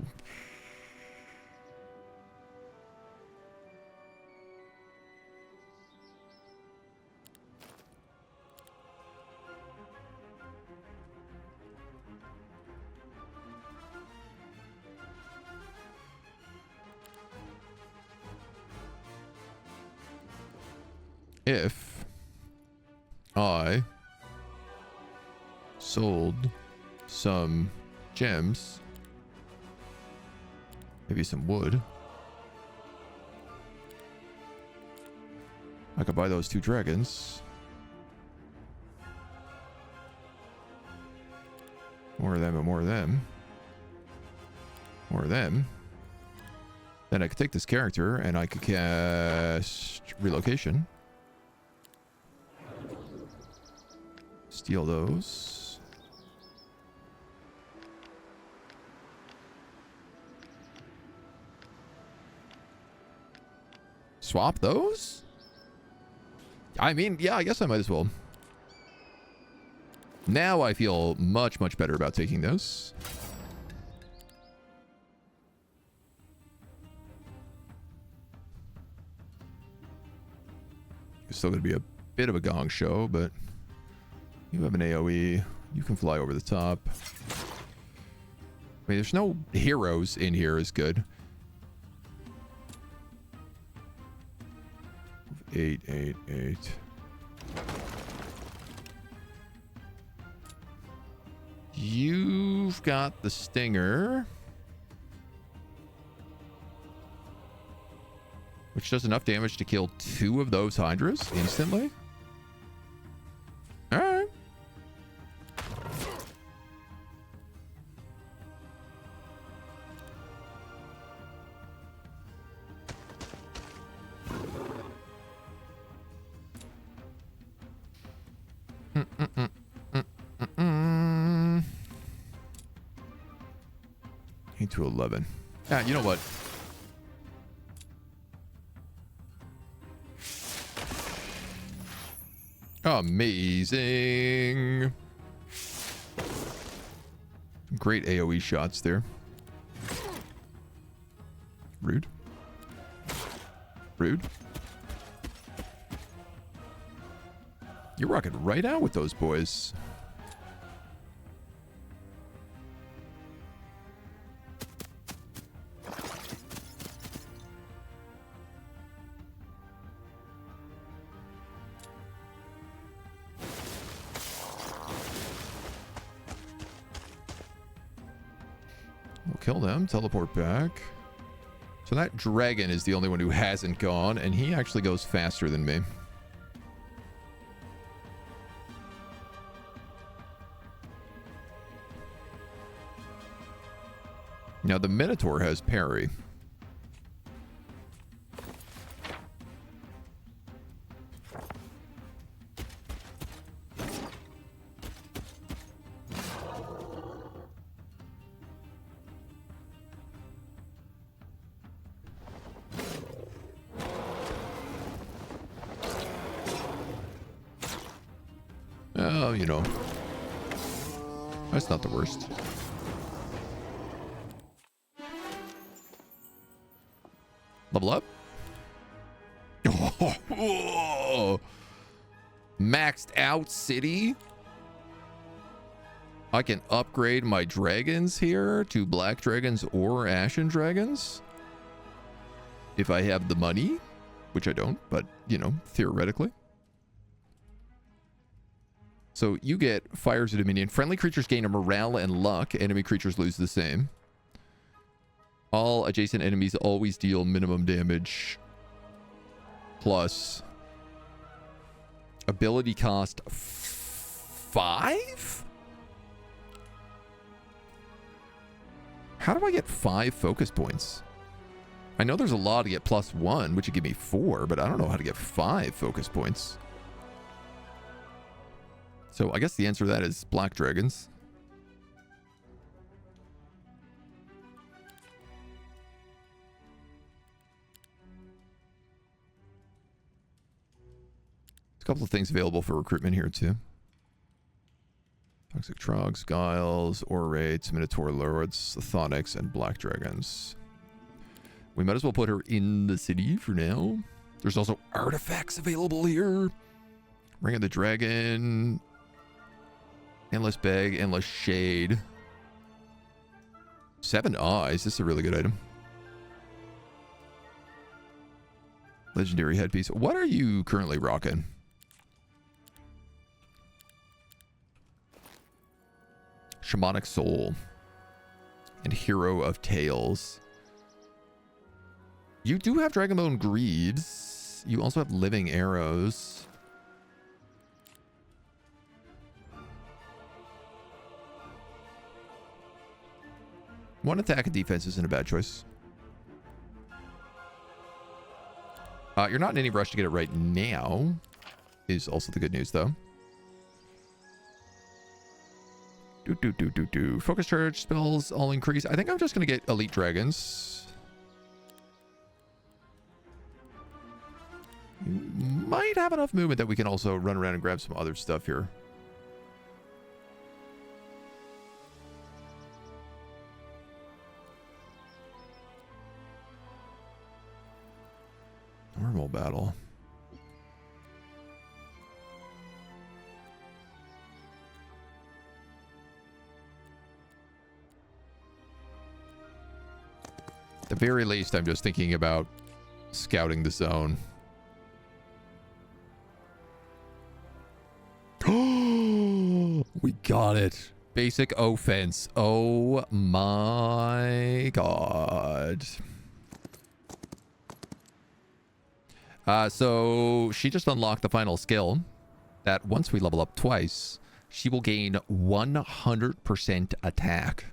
A: if I sold some gems, maybe some wood, I could buy those 2 dragons. More of them and more of them. More of them. Then I could take this character and I could cast relocation. Steal those. Swap those? I mean, yeah, I guess I might as well. Now I feel much, much better about taking those. It's still going to be a bit of a gong show, but you have an AoE. You can fly over the top. I mean, there's no heroes in here is good. 8, 8, 8. You've got the stinger, which does enough damage to kill 2 of those hydras instantly. All right. To 11. You know what? Amazing. Great AoE shots there. Rude. Rude. You're rocking right out with those boys. Kill them, teleport back. So that dragon is the only one who hasn't gone, and he actually goes faster than me. Now the Minotaur has parry. Oh, you know, that's not the worst. Level up. Oh, maxed out city. I can upgrade my dragons here to black dragons or ashen dragons if I have the money, which I don't, but you know, theoretically. So you get Fires of Dominion. Friendly creatures gain a morale and luck. Enemy creatures lose the same. All adjacent enemies always deal minimum damage. Plus ability cost 5? How do I get 5 focus points? I know there's a law to get +1, which would give me 4, but I don't know how to get 5 focus points. So I guess the answer to that is black dragons. A couple of things available for recruitment here too. Toxic Trogs, Guiles, Orates, Minotaur Lords, Chthonics, and Black Dragons. We might as well put her in the city for now. There's also artifacts available here. Ring of the Dragon. Endless Bag, Endless Shade. 7 Eyes. This is a really good item. Legendary Headpiece. What are you currently rocking? Shamanic Soul and Hero of Tales. You do have Dragonbone Greaves. You also have Living Arrows. One attack and defense isn't a bad choice. You're not in any rush to get it right now, is also the good news, though. Focus charge spells all increase. I think I'm just going to get Elite Dragons. You might have enough movement that we can also run around and grab some other stuff here. Normal battle. At the very least, I'm just thinking about scouting the zone. We got it. Basic offense. Oh my god. So she just unlocked the final skill that once we level up twice, she will gain 100% attack.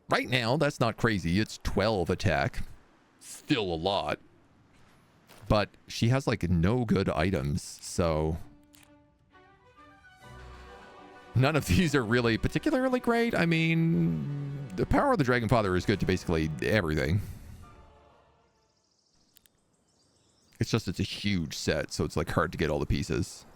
A: Right now, that's not crazy. It's 12 attack. Still a lot. But she has like no good items, so none of these are really particularly great. I mean, the power of the Dragon Father is good to basically everything. It's just, it's a huge set, so it's like hard to get all the pieces.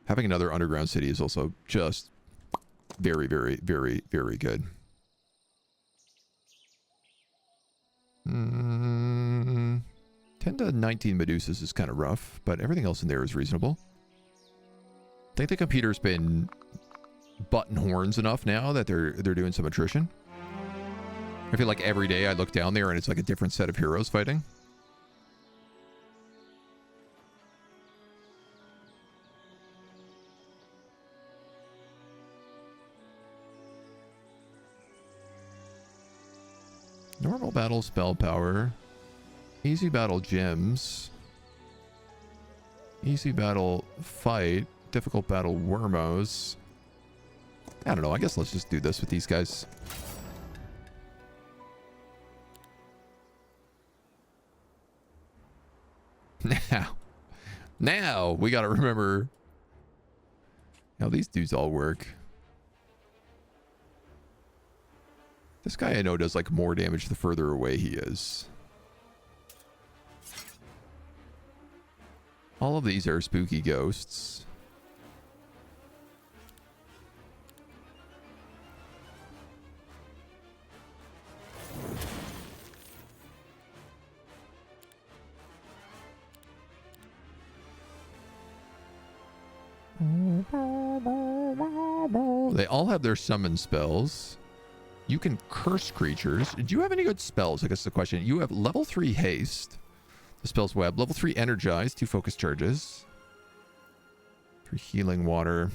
A: Having another underground city is also just very, very, very, very good. 10 to 19 Medusas is kind of rough, but everything else in there is reasonable. I think the computer's been button horns enough now that they're doing some attrition. I feel like every day I look down there and it's like a different set of heroes fighting. Normal battle spell power. Easy battle gems. Easy battle fight. Difficult battle wormos. I don't know. I guess let's just do this with these guys. Now we got to remember how these dudes all work. This guy I know does like more damage the further away he is. All of these are spooky ghosts. They all have their summon spells. You can curse creatures. Do you have any good spells? I guess the question. You have level 3 haste. The spell's web. Level 3 energize. 2 focus charges. For healing water.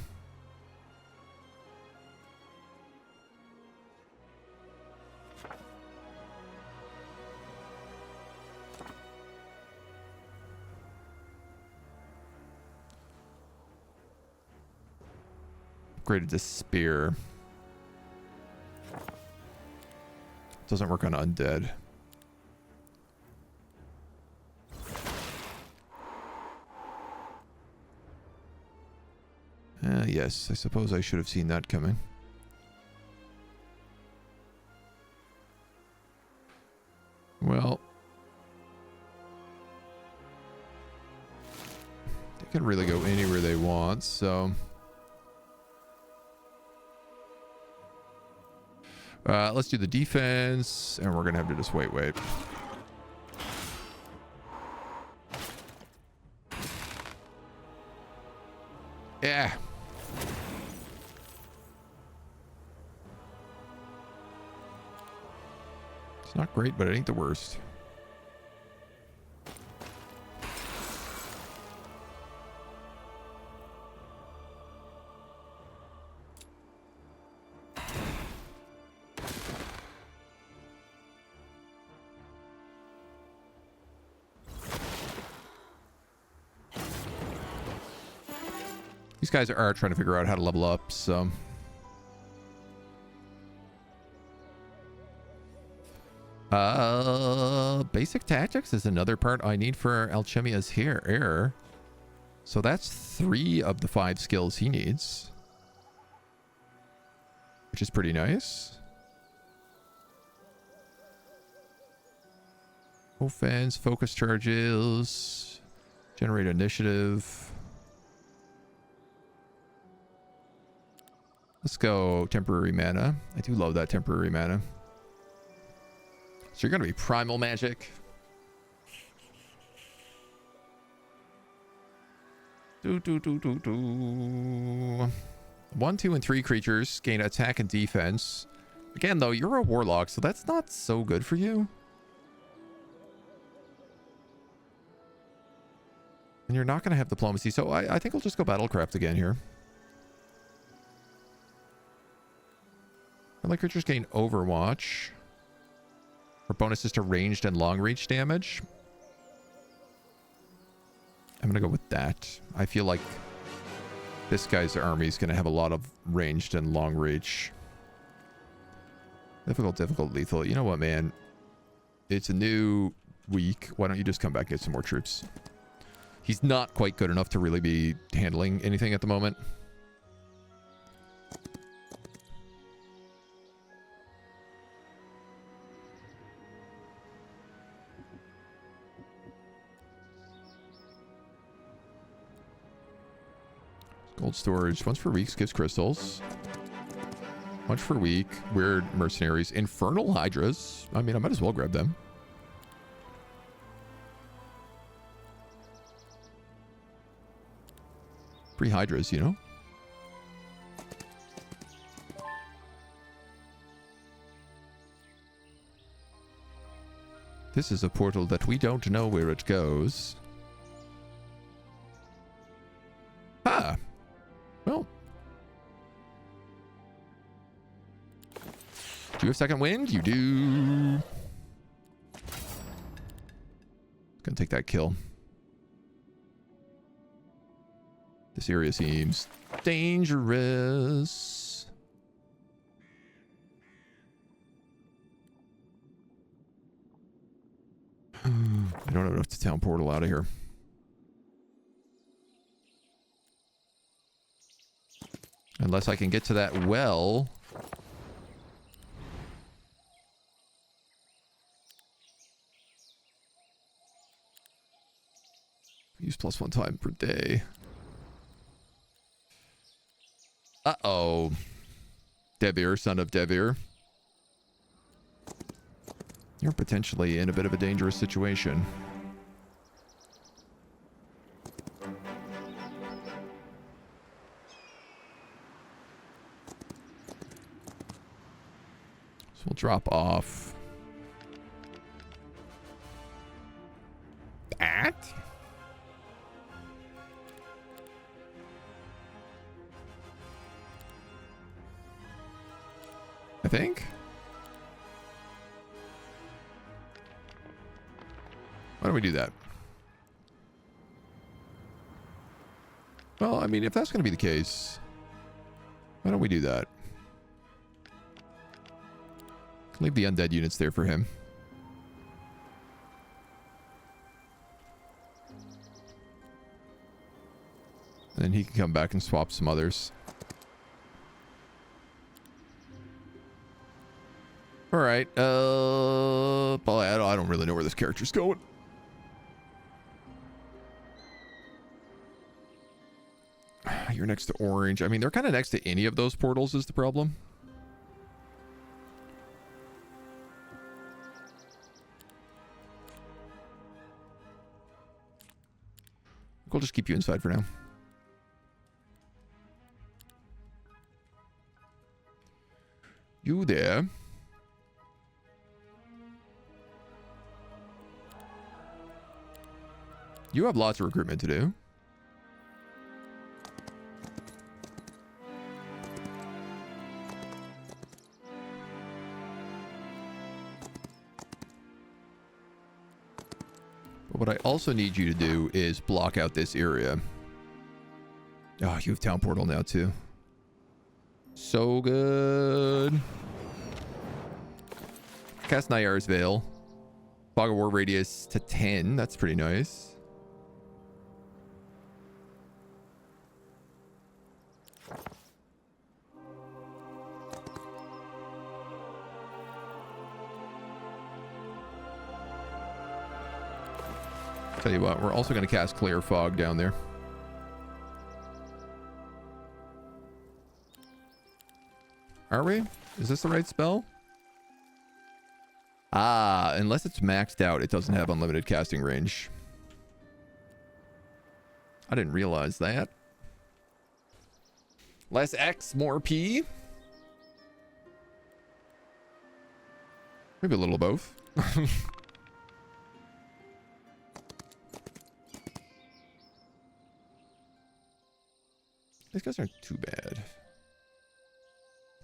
A: Upgraded to spear. Doesn't work on undead. Yes, I suppose I should have seen that coming. Well, they can really go anywhere they want, so let's do the defense, and we're gonna have to just wait. Yeah. It's not great, but it ain't the worst. These guys are trying to figure out how to level up, so... Basic tactics is another part I need for Alchemia's heir. So that's 3 of the 5 skills he needs. Which is pretty nice. Offense, focus charges, generate initiative. Let's go temporary mana. I do love that temporary mana. So you're going to be primal magic. 1, 2, and 3 creatures gain attack and defense. Again, though, you're a warlock, so that's not so good for you. And you're not going to have diplomacy, so I think we'll just go battlecraft again here. Friendly creatures gain overwatch. For bonuses to ranged and long reach damage. I'm going to go with that. I feel like this guy's army is going to have a lot of ranged and long reach. Difficult, lethal. You know what, man? It's a new week. Why don't you just come back and get some more troops? He's not quite good enough to really be handling anything at the moment. Gold storage. Once per week gives crystals. Once per week. Weird mercenaries. Infernal hydras. I mean, I might as well grab them. Free hydras, you know? This is a portal that we don't know where it goes. Ah. Well. Do you have second wind? You do. Gonna take that kill. This area seems dangerous. I don't have enough to town portal out of here. Unless I can get to that well. Use +1 time per day. Uh-oh. Devir, son of Devir. You're potentially in a bit of a dangerous situation. So we'll drop off that. I think. Why don't we do that? Well, I mean, if that's going to be the case, why don't we do that? Leave the undead units there for him. And then he can come back and swap some others. All right. But I don't really know where this character's going. You're next to orange. I mean, they're kind of next to any of those portals is the problem. We'll just keep you inside for now. You there. You have lots of recruitment to do. But what I also need you to do is block out this area. Oh, you have town portal now too. So good. Cast Nyar's Veil. Fog of War radius to 10. That's pretty nice. Tell you what, we're also going to cast Clear Fog down there. Are we? Is this the right spell? Ah, unless it's maxed out, it doesn't have unlimited casting range. I didn't realize that. Less X, more P. Maybe a little of both. These guys aren't too bad.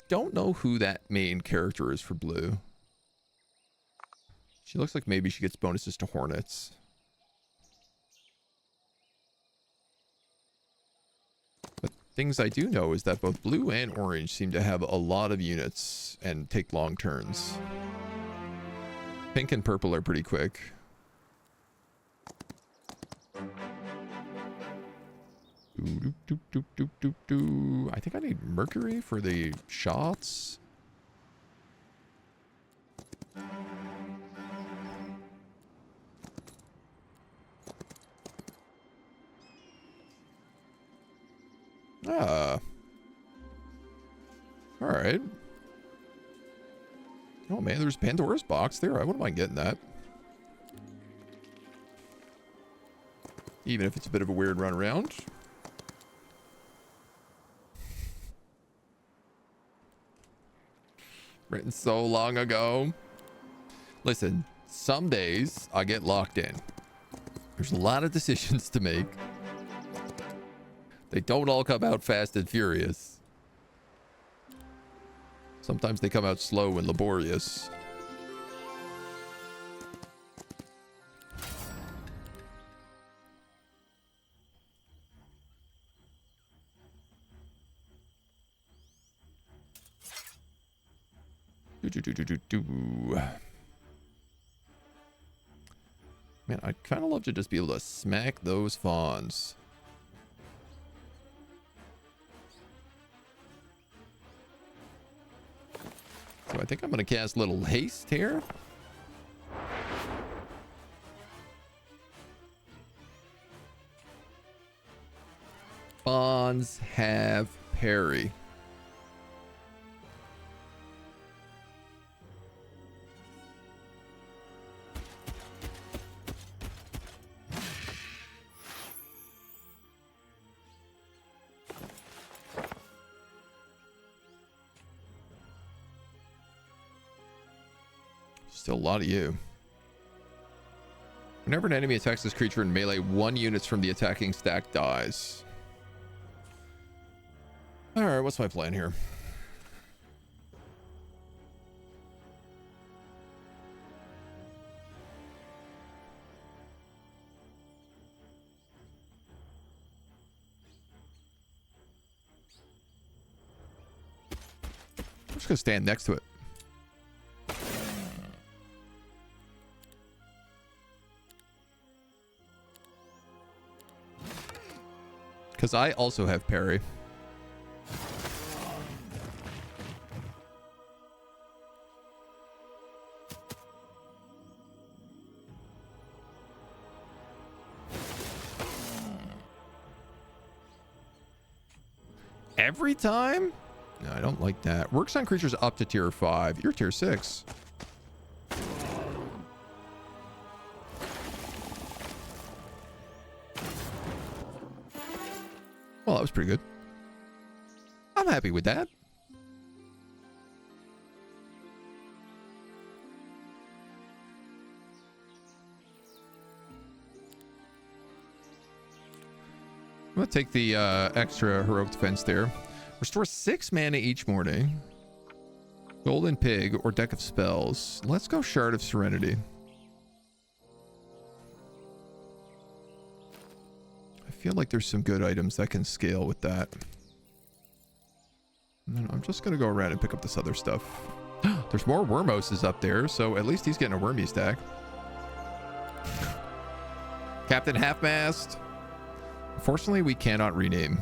A: Don't know who that main character is for blue. She looks like maybe she gets bonuses to hornets. But things I do know is that both blue and orange seem to have a lot of units and take long turns. Pink and purple are pretty quick. I think I need Mercury for the shots. Ah. All right. Oh man, there's Pandora's box there. I wouldn't mind getting that. Even if it's a bit of a weird run around. Written so long ago. Listen, some days I get locked in. There's a lot of decisions to make. They don't all come out fast and furious. Sometimes they come out slow and laborious. Man, I'd kind of love to just be able to smack those fawns. So I think I'm going to cast Little Haste here. Fawns have parry. Still a lot of you. Whenever an enemy attacks this creature in melee, 1 units from the attacking stack dies. Alright, what's my plan here? just gonna stand next to it. Because I also have parry. Every time? No, I don't like that. Works on creatures up to tier 5. You're tier 6. Well, that was pretty good. I'm happy with that. I'm going to take the extra heroic defense there. Restore 6 mana each morning. Golden Pig or Deck of Spells. Let's go Shard of Serenity. I feel like there's some good items that can scale with that. And then I'm just going to go around and pick up this other stuff. There's more Wormoses up there, so at least he's getting a Wormy stack. Captain Half-Mast. Unfortunately, we cannot rename.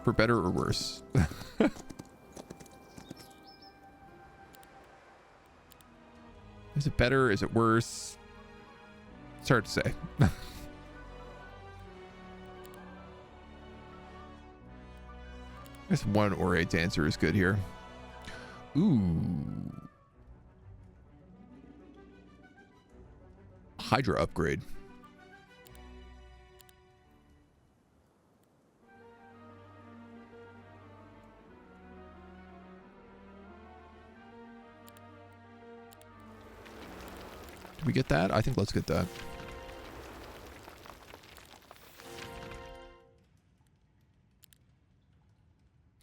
A: For better or worse. Is it better? Is it worse? It's hard to say. This one or a dancer is good here. Ooh. Hydra upgrade. Did we get that? I think let's get that.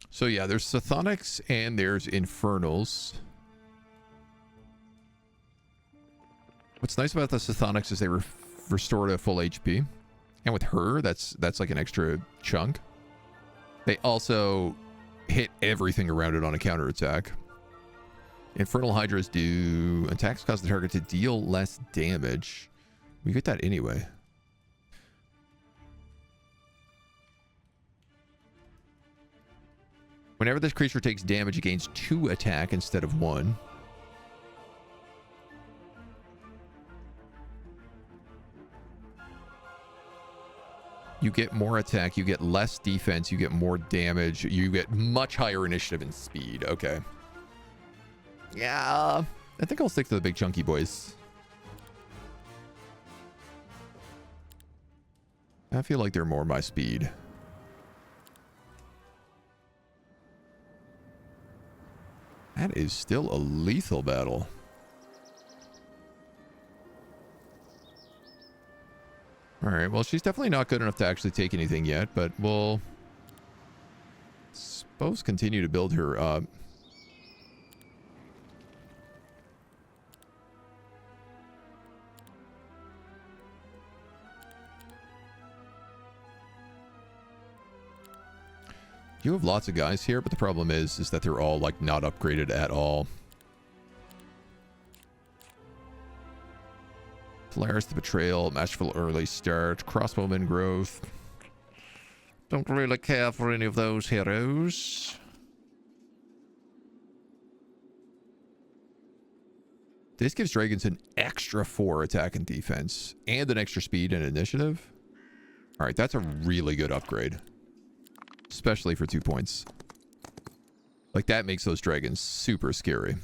A: So yeah, there's Chthonics and there's Infernals. What's nice about the Chthonics is they restore to full HP. And with her, that's like an extra chunk. They also hit everything around it on a counterattack. Infernal Hydras do attacks cause the target to deal less damage. We get that anyway. Whenever this creature takes damage, it gains 2 attack instead of 1. You get more attack, you get less defense, you get more damage, you get much higher initiative and speed. Okay. Yeah, I think I'll stick to the big chunky boys. I feel like they're more my speed. That is still a lethal battle. Alright, well, she's definitely not good enough to actually take anything yet, but we'll... suppose continue to build her up. You have lots of guys here, but the problem is that they're all like not upgraded at all. Polaris the Betrayal, Masterful Early Start, Crossbowman Growth. Don't really care for any of those heroes. This gives dragons an extra 4 attack and defense, and an extra speed and initiative. Alright, that's a really good upgrade. Especially for 2 points. Like, that makes those dragons super scary.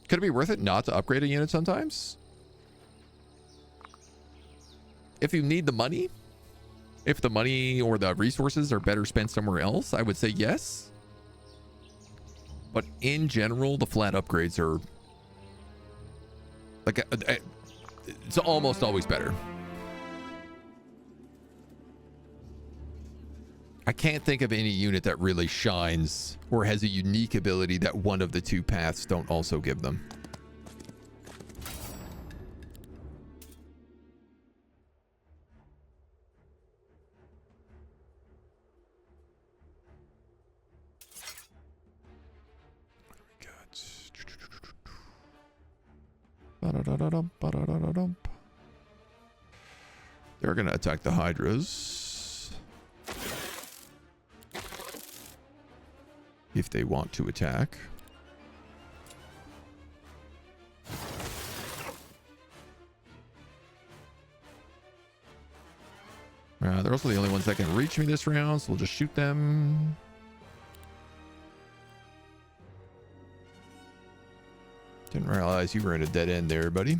A: Could it be worth it not to upgrade a unit sometimes? If you need the money? If the money or the resources are better spent somewhere else, I would say yes. But in general, the flat upgrades are... like, it's almost always better. I can't think of any unit that really shines or has a unique ability that one of the 2 paths don't also give them. They're going to attack the Hydras. If they want to attack. They're also the only ones that can reach me this round, so we'll just shoot them. Didn't realize you were in a dead end there, buddy.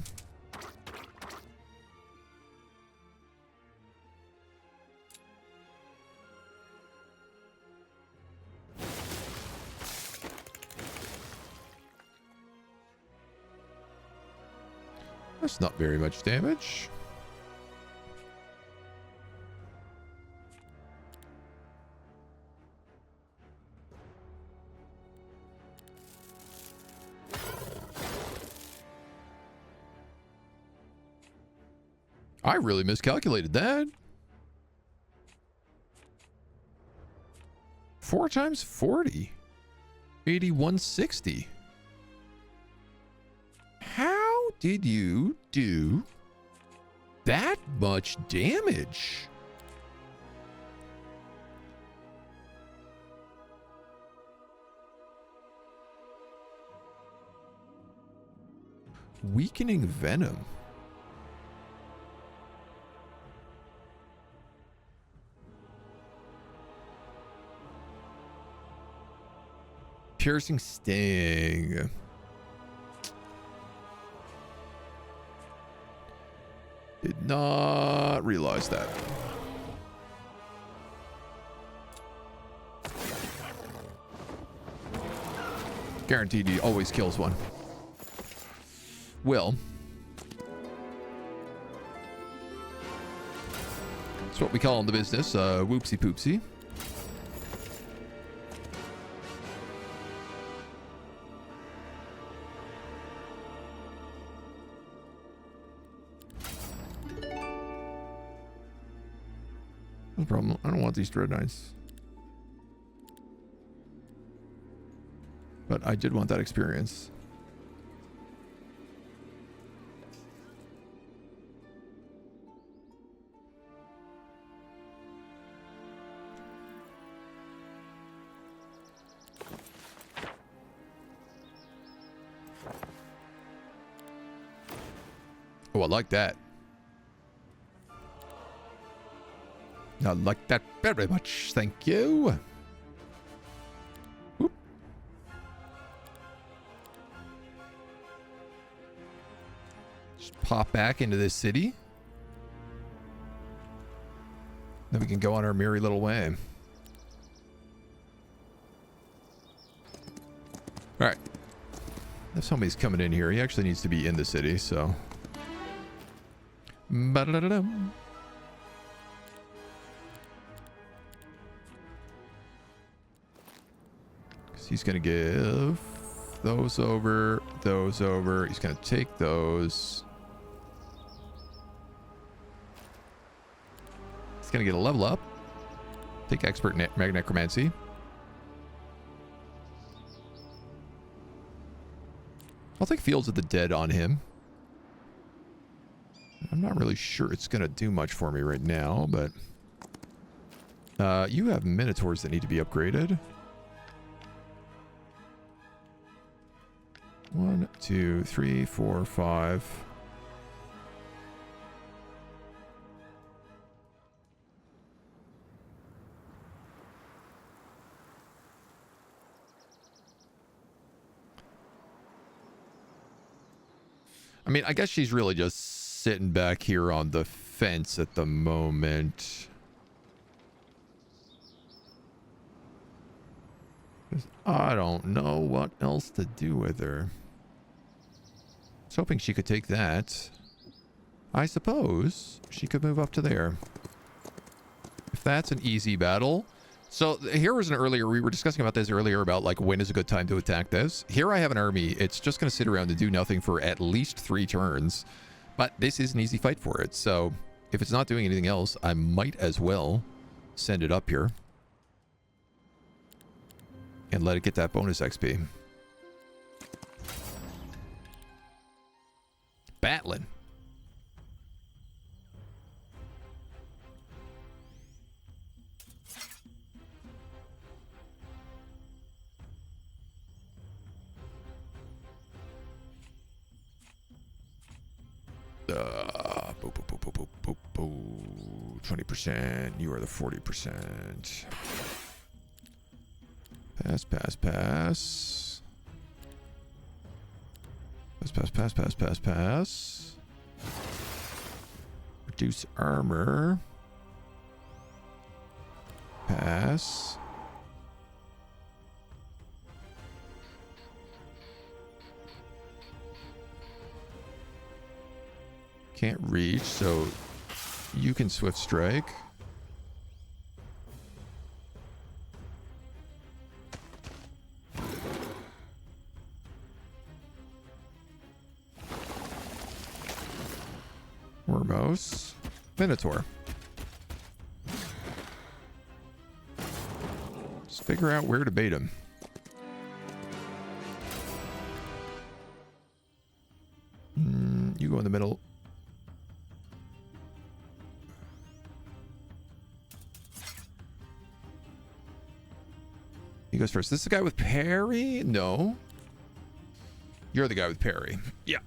A: That's not very much damage. I really miscalculated that. 4 times 40. 8160. How did you do that much damage? Weakening venom. Piercing sting. Did not realize that. Guaranteed he always kills one. Well, that's what we call in the business, whoopsie poopsie. No problem. I don't want these Dread Knights. But I did want that experience. Oh, I like that. I like that very much. Thank you. Whoop. Just pop back into this city. Then we can go on our merry little way. All right. If somebody's coming in here, he actually needs to be in the city, so. Ba-da-da-da-dum. He's going to give those over, those over. He's going to take those. He's going to get a level up. Take expert necromancy. I'll take Fields of the Dead on him. I'm not really sure it's going to do much for me right now, but you have Minotaurs that need to be upgraded. 1, 2, 3, 4, 5. I mean, I guess she's really just sitting back here on the fence at the moment. I don't know what else to do with her. I was hoping she could take that. I suppose she could move up to there. If that's an easy battle. So here was an earlier, we were discussing about this earlier about like when is a good time to attack this. Here I have an army. It's just going to sit around and do nothing for at least 3 turns. But this is an easy fight for it. So if it's not doing anything else, I might as well send it up here. And let it get that bonus XP. Boop, boop, boop, boop, boop, boop, boop. 20%. You are the 40%. Pass, pass, pass. Pass, pass, pass, pass, pass, pass. Reduce armor. Pass. Can't reach, so you can swift strike. Wormos. Minotaur. Let's figure out where to bait him. You go in the middle. He goes first. This is the guy with parry? No. You're the guy with parry. Yeah.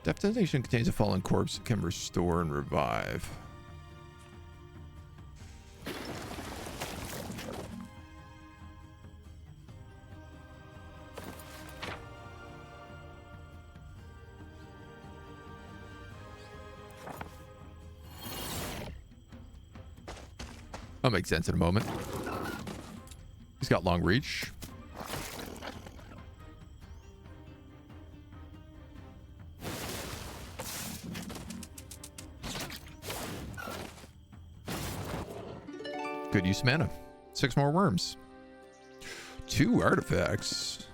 A: Detonation contains a fallen corpse that can restore and revive. That'll make sense in a moment. He's got long reach. Good use of mana. 6 more worms. 2 artifacts.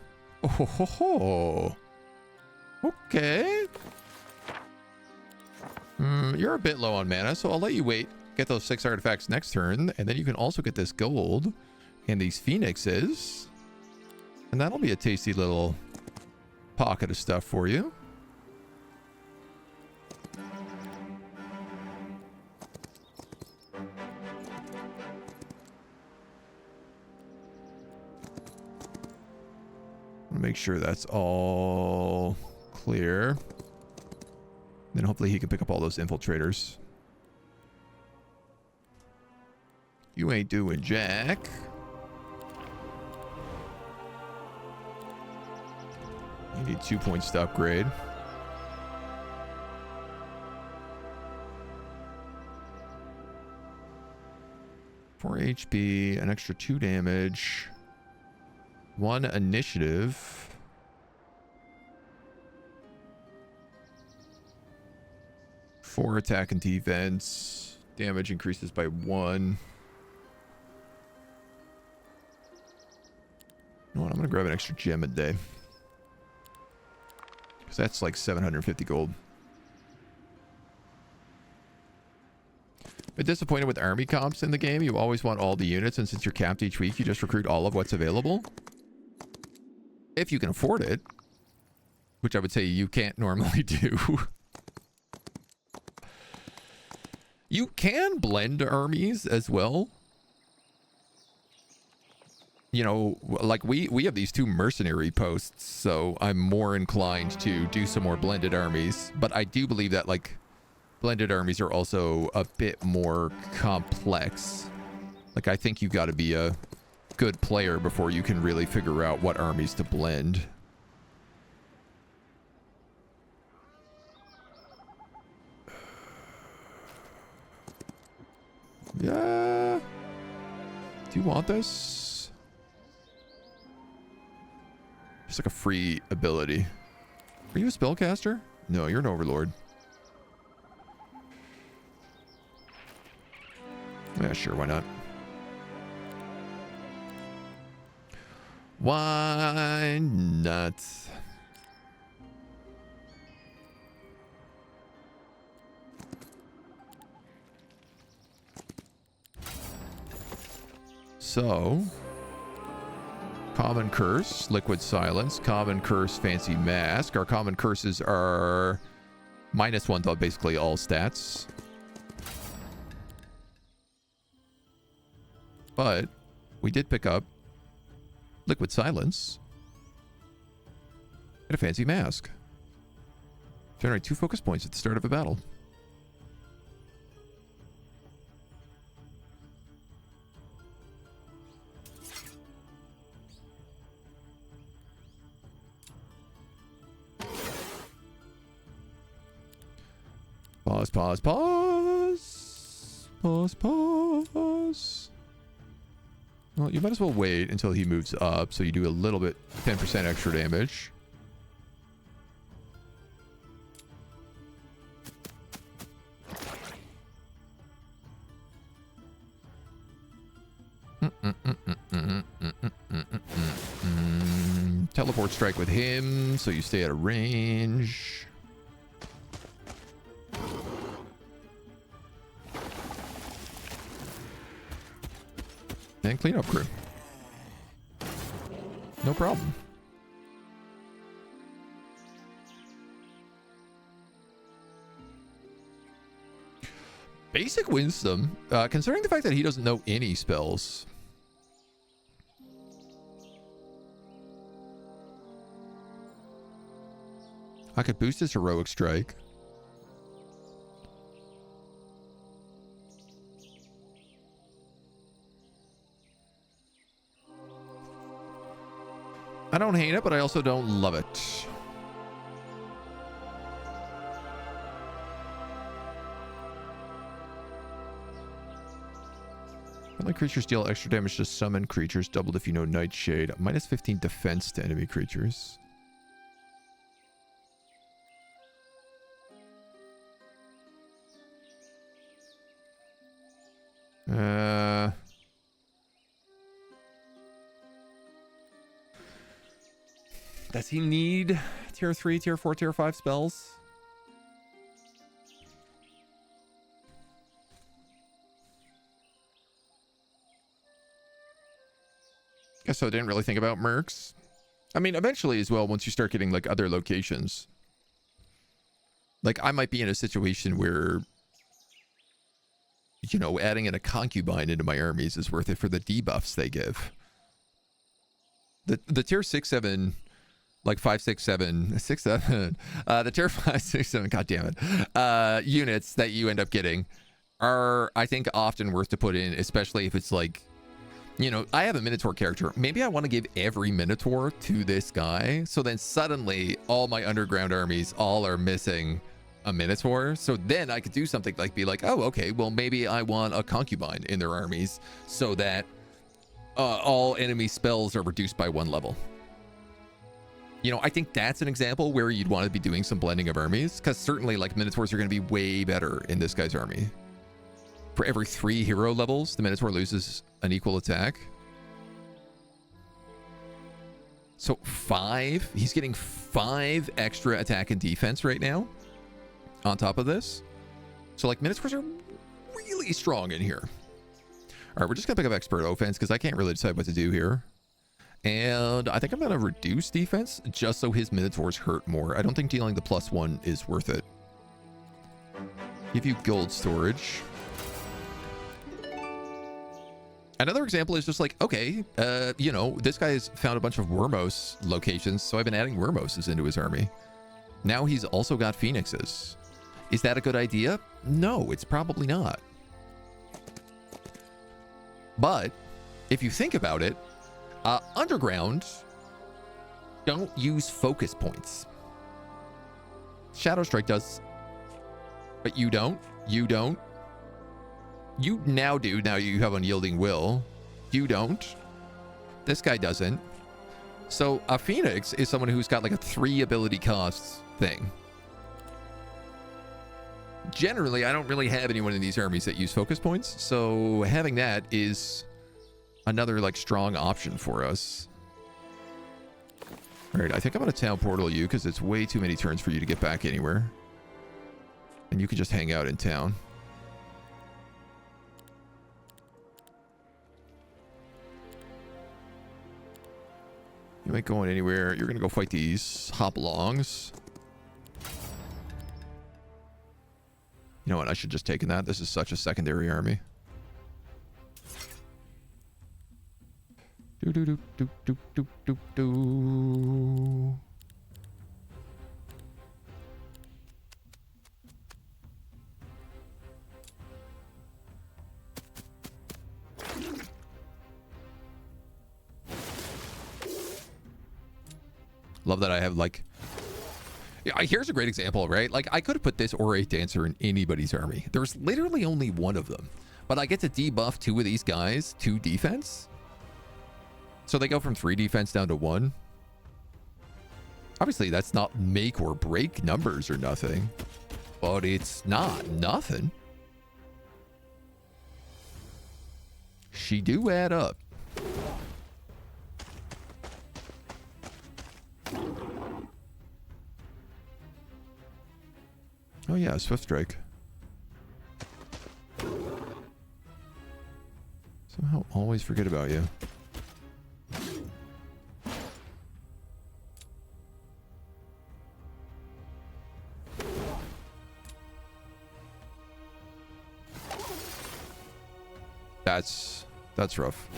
A: Oh, ho, ho, ho. Okay. You're a bit low on mana, so I'll let you wait. Get those 6 artifacts next turn, and then you can also get this gold and these phoenixes. And that'll be a tasty little pocket of stuff for you. Make sure that's all clear. Then hopefully he can pick up all those infiltrators. You ain't doing jack. You need 2 points to upgrade. Four HP, an extra 2 damage. 1 initiative. Four attack and defense. Damage increases by 1. You know what? I'm going to grab an extra gem a day. Because that's like 750 gold. Been disappointed with army comps in the game. You always want all the units, and since you're capped each week, you just recruit all of what's available. If you can afford it. Which I would say you can't normally do. You can blend armies as well. You know, like we have these 2 mercenary posts, so I'm more inclined to do some more blended armies. But I do believe that, like, blended armies are also a bit more complex. Like, I think you've got to be a good player before you can really figure out what armies to blend. Yeah. Do you want this? It's like a free ability. Are you a spellcaster? No, you're an overlord. Yeah, sure, why not? Why not? So, common curse, liquid silence, common curse, fancy mask. Our common curses are -1 to basically all stats. But we did pick up Liquid Silence and a fancy mask. Generate 2 focus points at the start of a battle. Pause, pause, pause. Pause, pause. Well, you might as well wait until he moves up so you do a little bit, 10% extra damage. Teleport strike with him so you stay at a range. And cleanup crew. No problem. Basic wisdom, considering the fact that he doesn't know any spells. I could boost his heroic strike. I don't hate it, but I also don't love it. Friendly creatures deal extra damage to summon creatures, doubled if you know Nightshade. -15 defense to enemy creatures. Does he need tier 3, tier 4, tier 5 spells? Guess so. I didn't really think about mercs. I mean, eventually as well, once you start getting like other locations. Like I might be in a situation where, you know, adding in a concubine into my armies is worth it for the debuffs they give. The tier 6, 7... like 5, 6, 7, 6, 7, the tier 5, 6, 7, god damn it, units that you end up getting are, I think, often worth to put in, especially if it's like, you know, I have a Minotaur character. Maybe I want to give every Minotaur to this guy. So then suddenly all my underground armies all are missing a Minotaur. So then I could do something like be like, oh, okay, well, maybe I want a concubine in their armies so that all enemy spells are reduced by 1 level. You know, I think that's an example where you'd want to be doing some blending of armies, because certainly like Minotaurs are going to be way better in this guy's army. For every 3 hero levels, the Minotaur loses an equal attack. So 5, he's getting 5 extra attack and defense right now on top of this. So like Minotaurs are really strong in here. All right, we're just going to pick up expert offense because I can't really decide what to do here. And I think I'm going to reduce defense just so his Minotaurs hurt more. I don't think dealing the +1 is worth it. Give you gold storage. Another example is just like, okay, you know, this guy's found a bunch of Wormos locations, so I've been adding Wormoses into his army. Now he's also got Phoenixes. Is that a good idea? No, it's probably not. But if you think about it, underground don't use focus points. Shadow Strike does, but you don't. You don't. You now do. Now you have Unyielding Will. You don't. This guy doesn't. So a Phoenix is someone who's got like a 3 ability cost thing. Generally, I don't really have anyone in these armies that use focus points, so having that is another like strong option for us. All right, I think I'm gonna town portal you because it's way too many turns for you to get back anywhere, and you can just hang out in town. You ain't going anywhere. You're gonna go fight these hop-alongs. You know what? I should just taken that. This is such a secondary army. Do do do do do do do do. Love that I have like... Yeah, here's a great example, right? Like, I could have put this Orate Dancer in anybody's army. There's literally only one of them. But I get to debuff 2 of these guys to defense. So they go from 3 defense down to 1. Obviously, that's not make or break numbers or nothing. But it's not nothing. She do add up. Oh yeah, Swift Strike. Somehow always forget about you. That's rough.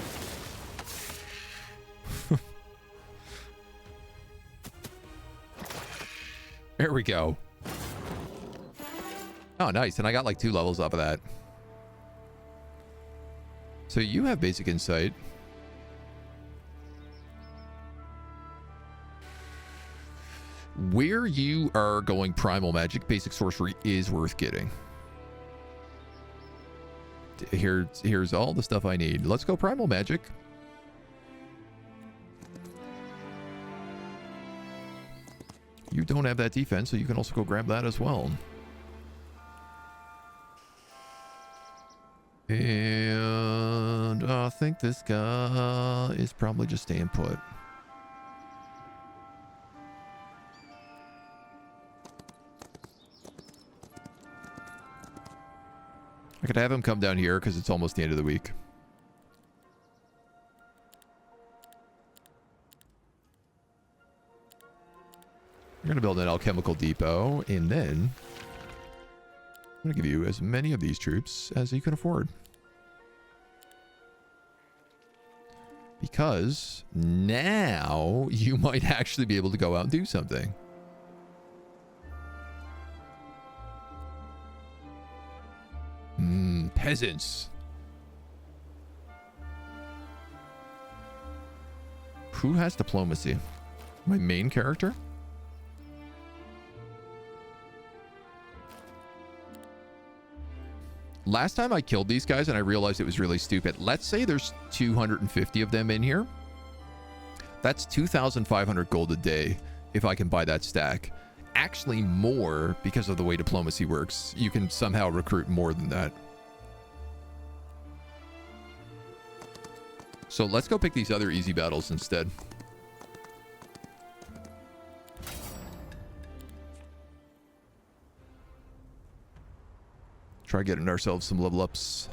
A: There we go. Oh, nice. And I got like 2 levels off of that. So you have basic insight. Where you are going primal magic, basic sorcery is worth getting. Here's all the stuff I need. Let's go primal magic. You don't have that defense, so you can also go grab that as well. And I think this guy is probably just staying put. I could have him come down here because it's almost the end of the week. We're going to build an alchemical depot, and then I'm going to give you as many of these troops as you can afford. Because now you might actually be able to go out and do something. Peasants. Who has diplomacy? My main character? Last time I killed these guys and I realized it was really stupid. Let's say there's 250 of them in here. That's 2,500 gold a day if I can buy that stack. Actually more because of the way diplomacy works. You can somehow recruit more than that. So let's go pick these other easy battles instead. Try getting ourselves some level ups.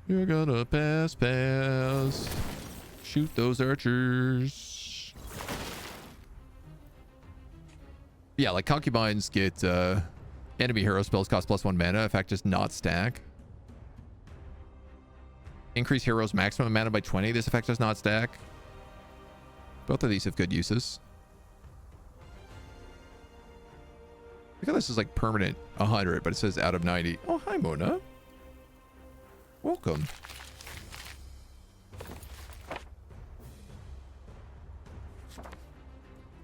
A: You're gonna pass. Shoot those archers. Yeah, like concubines get enemy hero spells cost +1 mana. Effect does not stack. Increase heroes maximum mana by 20. This effect does not stack. Both of these have good uses. Look at this is like permanent 100, but it says out of 90. Oh, hi Mona. Welcome.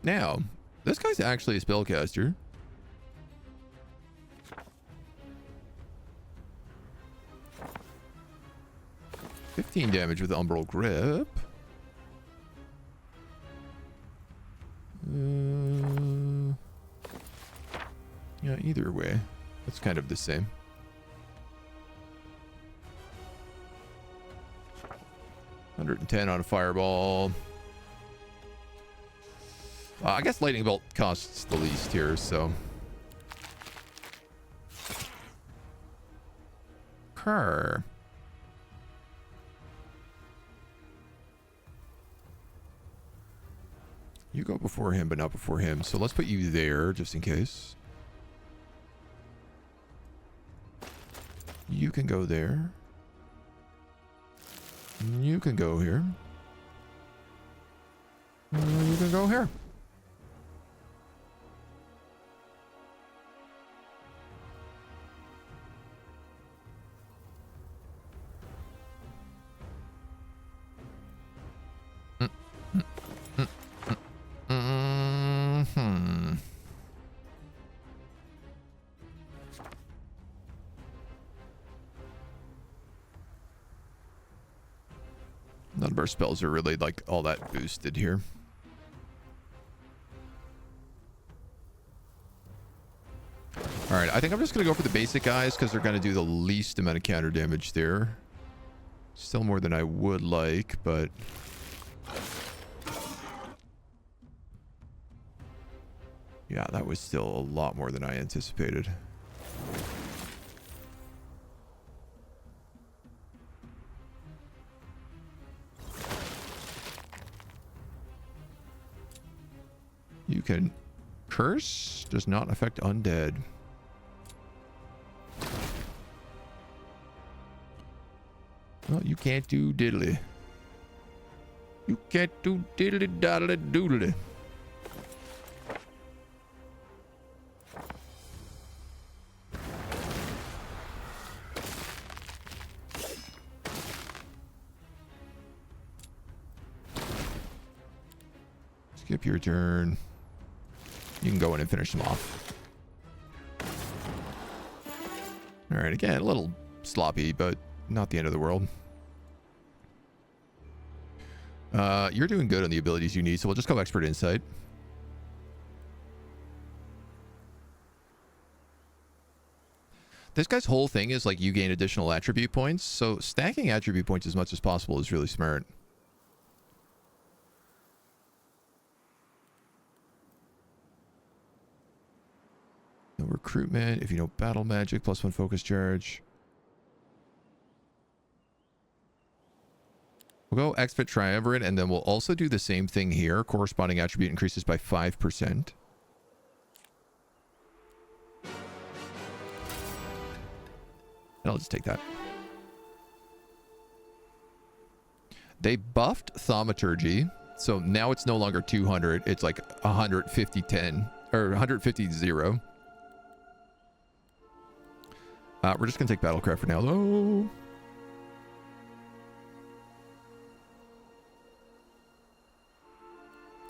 A: Now, this guy's actually a spellcaster. $15 damage with Umbral Grip. Yeah, either way, that's kind of the same. $110 on a fireball. I guess lightning bolt costs the least here, so Okay. You go before him, but not before him. So let's put you there, just in case. You can go there. You can go here. You can go here. None of our spells are really like all that boosted here. All right, I think I'm just going to go for the basic guys because they're going to do the least amount of counter damage there. Still more than I would like, but... yeah, that was still a lot more than I anticipated. You can curse, does not affect undead. Well, you can't do diddly. You can't do diddly daddly doodly. Skip your turn. You can go in and finish them off. All right, again, a little sloppy, but not the end of the world. You're doing good on the abilities you need, so we'll just go Expert Insight. This guy's whole thing is like you gain additional attribute points, so stacking attribute points as much as possible is really smart. No recruitment. If you know battle magic, +1 focus charge. We'll go Expert Triumvirate, and then we'll also do the same thing here. Corresponding attribute increases by 5%. And I'll just take that. They buffed Thaumaturgy, so now it's no longer 200. It's like 150-10, or 150-0. We're just going to take Battlecraft for now, though.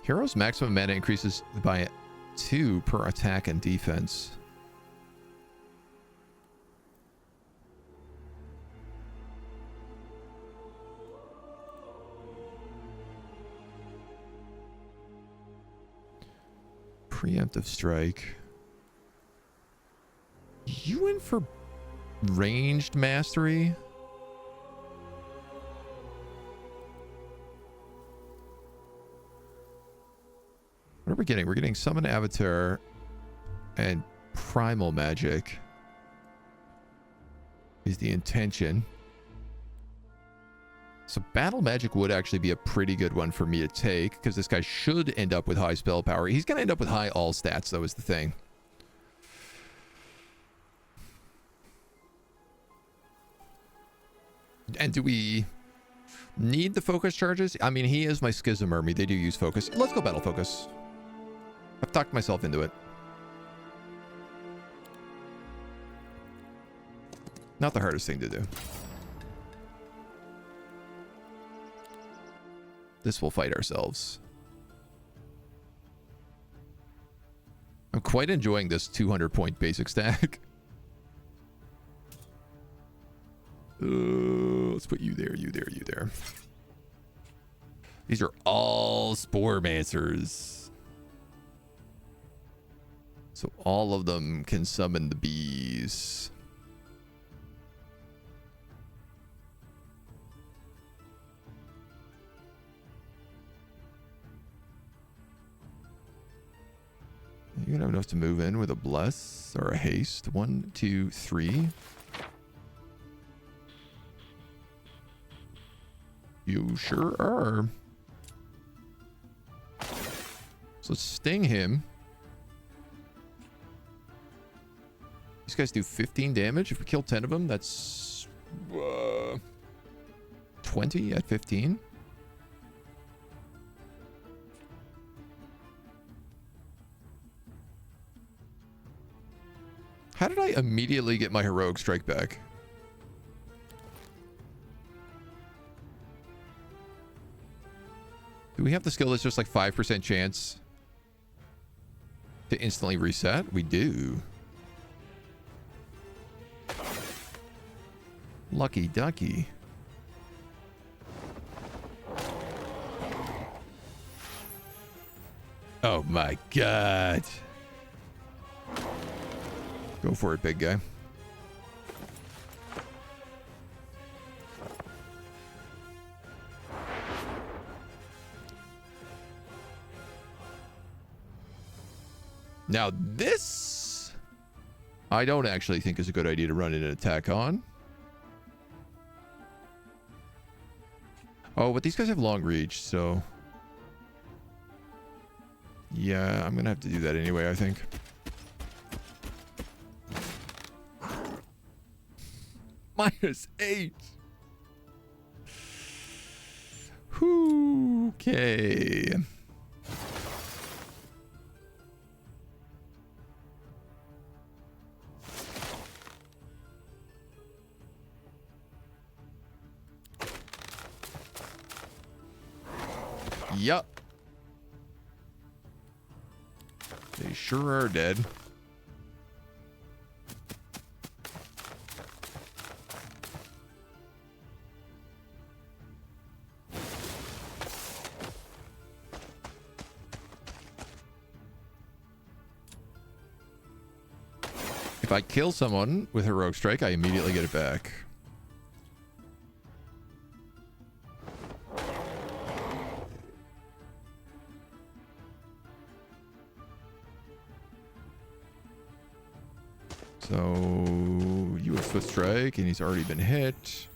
A: Hero's maximum mana increases by 2 per attack and defense. Preemptive strike. You in for ranged mastery? What are we getting? We're getting summon avatar and primal magic is the intention. So battle magic would actually be a pretty good one for me to take because this guy should end up with high spell power. He's going to end up with high all stats, though, is the thing. And do we need the focus charges? I mean, he is my Schism army. They do use focus. Let's go battle focus. I've talked myself into it. Not the hardest thing to do. This will fight ourselves. I'm quite enjoying this 200-point basic stack. Let's put you there, you there, you there. These are all Sporemancers. So all of them can summon the bees. You're gonna have enough to move in with a bless or a haste. 1, 2, 3. You sure are. So let's sting him. These guys do 15 damage. If we kill 10 of them, that's 20 at 15. How did I immediately get my heroic strike back? Do we have the skill that's just like 5% chance to instantly reset? We do. Lucky ducky. Oh my god. Go for it, big guy. Now this, I don't actually think is a good idea to run in an attack on. Oh, but these guys have long reach, so... yeah, I'm going to have to do that anyway, I think. -8. Okay. Yup. They sure are dead. If I kill someone with heroic strike, I immediately get it back. So you have swift strike, and he's already been hit.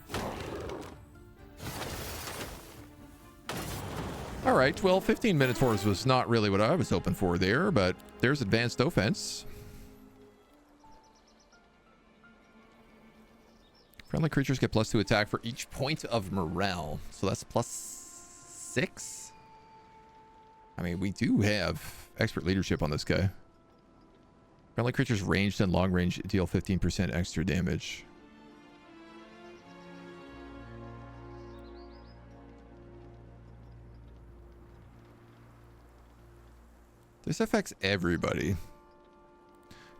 A: All right, well, 15 minutes for us was not really what I was hoping for there, but there's advanced offense. Friendly creatures get +2 attack for each point of morale. So that's +6. I mean, we do have expert leadership on this guy. Friendly creatures ranged and long range deal 15% extra damage. This affects everybody.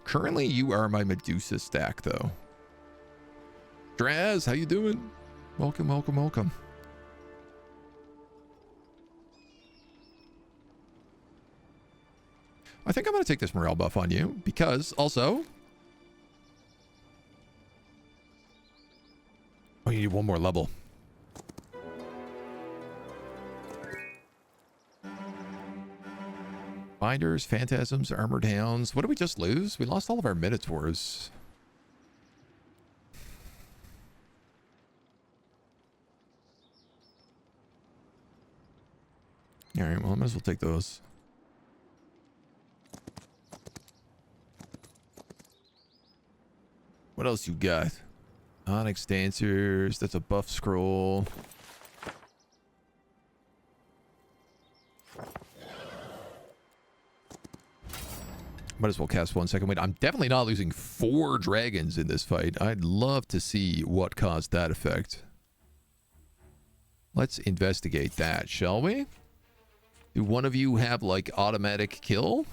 A: Currently, you are my Medusa stack, though. Draz, how you doing? Welcome, welcome, welcome. I think I'm going to take this morale buff on you because also... oh, you need one more level. Binders, phantasms, armored hounds. What did we just lose? We lost all of our minotaurs. All right, well, I might as well take those. What else you got? Onyx Dancers. That's a buff scroll. Might as well cast 1 second. Wait, I'm definitely not losing 4 dragons in this fight. I'd love to see what caused that effect. Let's investigate that, shall we? Do one of you have, like, automatic kill?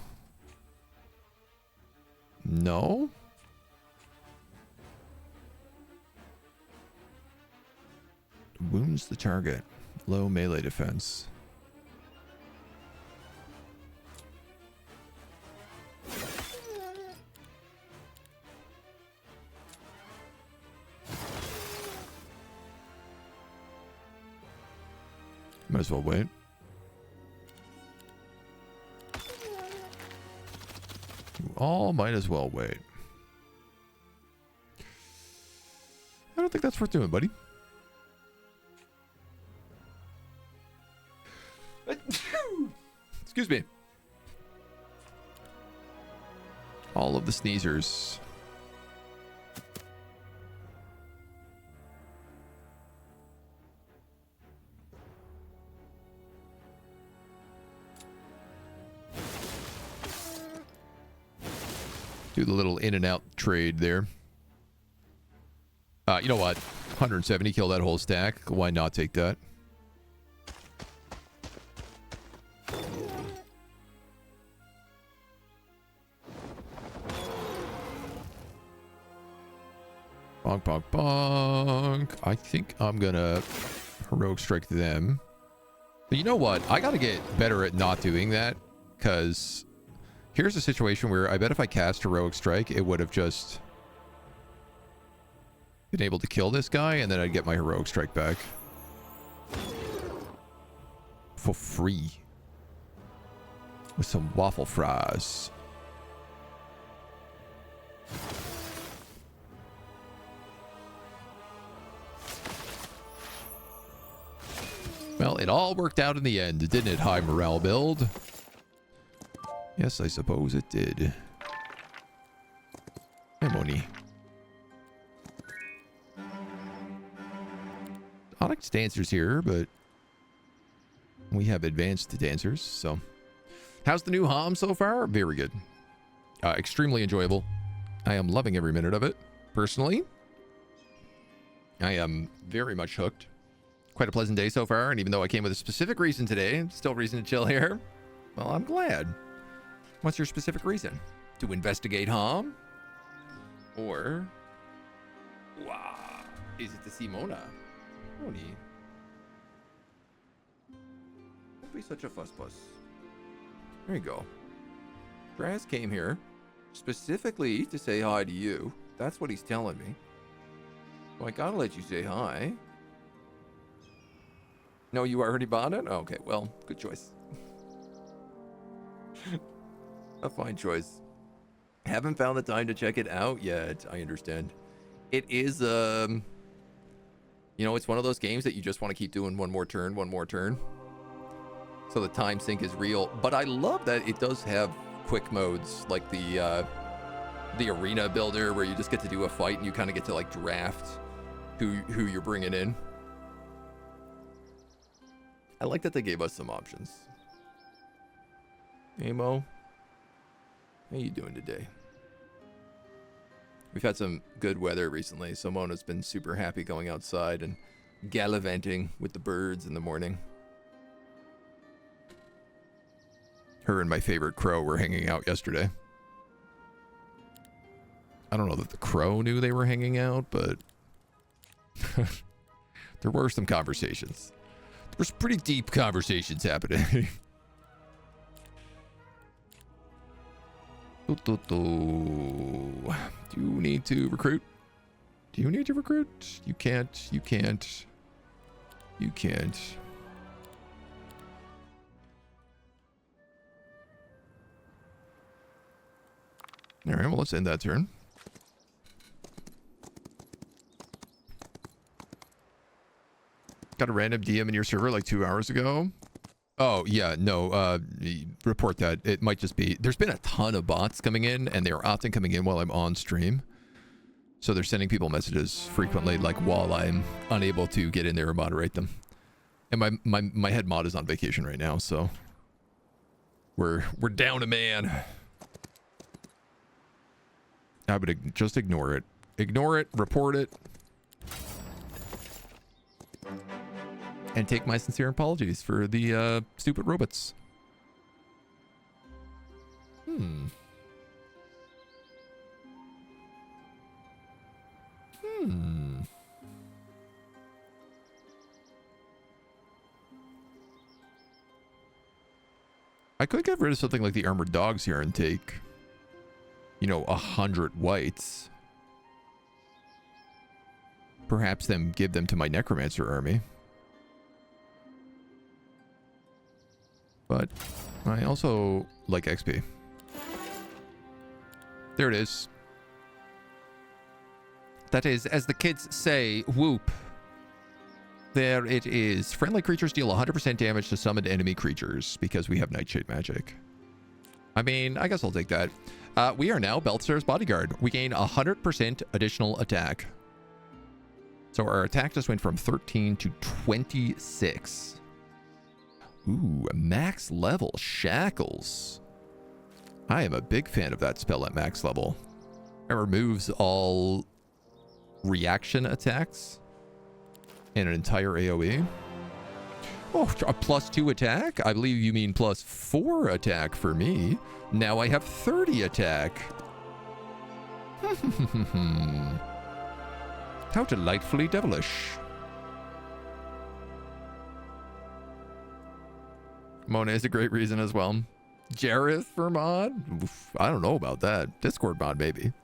A: No? Wounds the target. Low melee defense. Might as well wait. You all might as well wait. I don't think that's worth doing, buddy. Excuse me. All of the sneezers. Do the little in and out trade there. You know what? 170, kill that whole stack. Why not take that? Bonk, bonk, bonk. I think I'm gonna heroic strike them. But you know what? I gotta get better at not doing that, because here's a situation where I bet if I cast heroic strike, it would have just been able to kill this guy, and then I'd get my heroic strike back for free with some waffle fries. Well, it all worked out in the end, didn't it, high morale build? Yes, I suppose it did. Hey, Moni. Onyx dancers here, but we have advanced dancers, so. How's the new HOM so far? Very good. Extremely enjoyable. I am loving every minute of it, personally. I am very much hooked. Quite a pleasant day so far, and even though I came with a specific reason today, still reason to chill here. Well, I'm glad. What's your specific reason? To investigate HOM? Or... wow, is it the Simona? Moni. Don't be such a fussbus. There you go. Draz came here specifically to say hi to you. That's what he's telling me. Well, I gotta let you say hi. No, you already bought it? Okay, well, good choice. A fine choice. Haven't found the time to check it out yet. I understand. It is, you know, it's one of those games that you just want to keep doing one more turn. So the time sink is real. But I love that it does have quick modes, like the arena builder, where you just get to do a fight and you kind of get to, like, draft who you're bringing in. I like that they gave us some options. Hey, Mo. How you doing today? We've had some good weather recently, so Mona's been super happy going outside and gallivanting with the birds in the morning. Her and my favorite crow were hanging out yesterday. I don't know that the crow knew they were hanging out, but there were some conversations. There's pretty deep conversations happening. Do you need to recruit? Do you need to recruit? You can't. You can't. You can't. All right, well, let's end that turn. Got a random DM in your server like 2 hours ago. Oh, yeah, no, report that. It might just be... there's been a ton of bots coming in, and they're often coming in while I'm on stream. So they're sending people messages frequently, like, while I'm unable to get in there and moderate them. And my head mod is on vacation right now, so... We're down a man. I would just ignore it. Ignore it, report it. And take my sincere apologies for the stupid robots. I could get rid of something like the armored dogs here and take, you know, 100 whites. Perhaps then give them to my necromancer army. But I also like XP. There it is. That is, as the kids say, whoop. There it is. Friendly creatures deal 100% damage to summoned enemy creatures because we have Nightshade magic. I mean, I guess I'll take that. We are now Balthazar's bodyguard. We gain 100% additional attack. So our attack just went from 13 to 26. Ooh, max level shackles. I am a big fan of that spell at max level. It removes all reaction attacks and an entire AoE. Oh, a +2 attack? I believe you mean +4 attack for me. Now I have 30 attack. How delightfully devilish. Mona is a great reason as well. Jareth for mod? Oof, I don't know about that. Discord mod, maybe.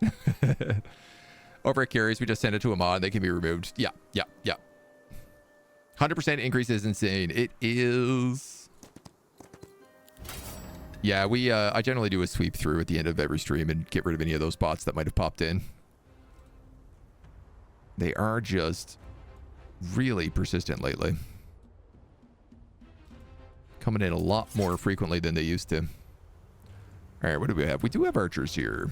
A: Over at Curious, we just send it to a mod. They can be removed. Yeah. 100% increase is insane. It is. Yeah, I generally do a sweep through at the end of every stream and get rid of any of those bots that might have popped in. They are just really persistent lately. Coming in a lot more frequently than they used to. All right, what do we have? We do have archers here.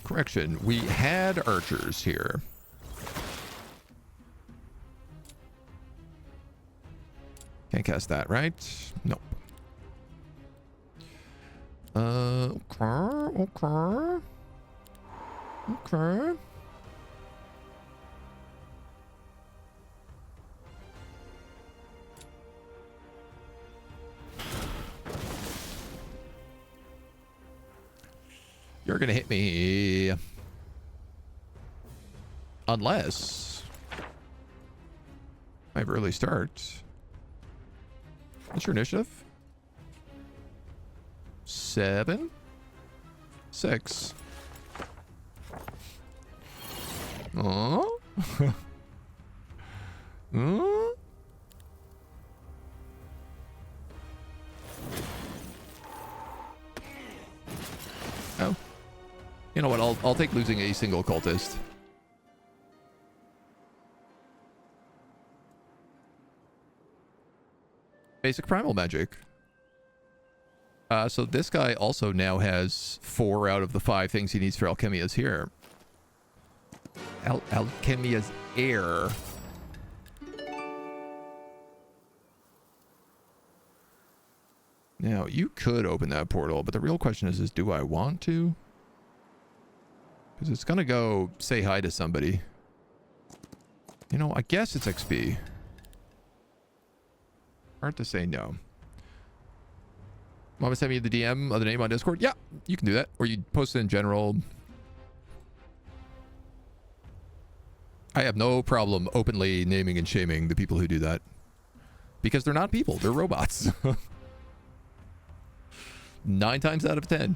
A: Correction, we had archers here. Can't cast that, right? Nope. Okay. You're gonna hit me. Unless I have early start. What's your initiative? 7, 6. Oh. Oh. You know what? I'll take losing a single cultist. Basic primal magic. So this guy also now has 4 out of the 5 things he needs for Alchemia's here. Alchemia's heir. Now, you could open that portal, but the real question is do I want to? Because it's going to go say hi to somebody. You know, I guess it's XP. Hard to say no. Want to send me the DM of the name on Discord? Yeah, you can do that. Or you post it in general. I have no problem openly naming and shaming the people who do that. Because they're not people, they're robots. 9 times out of 10.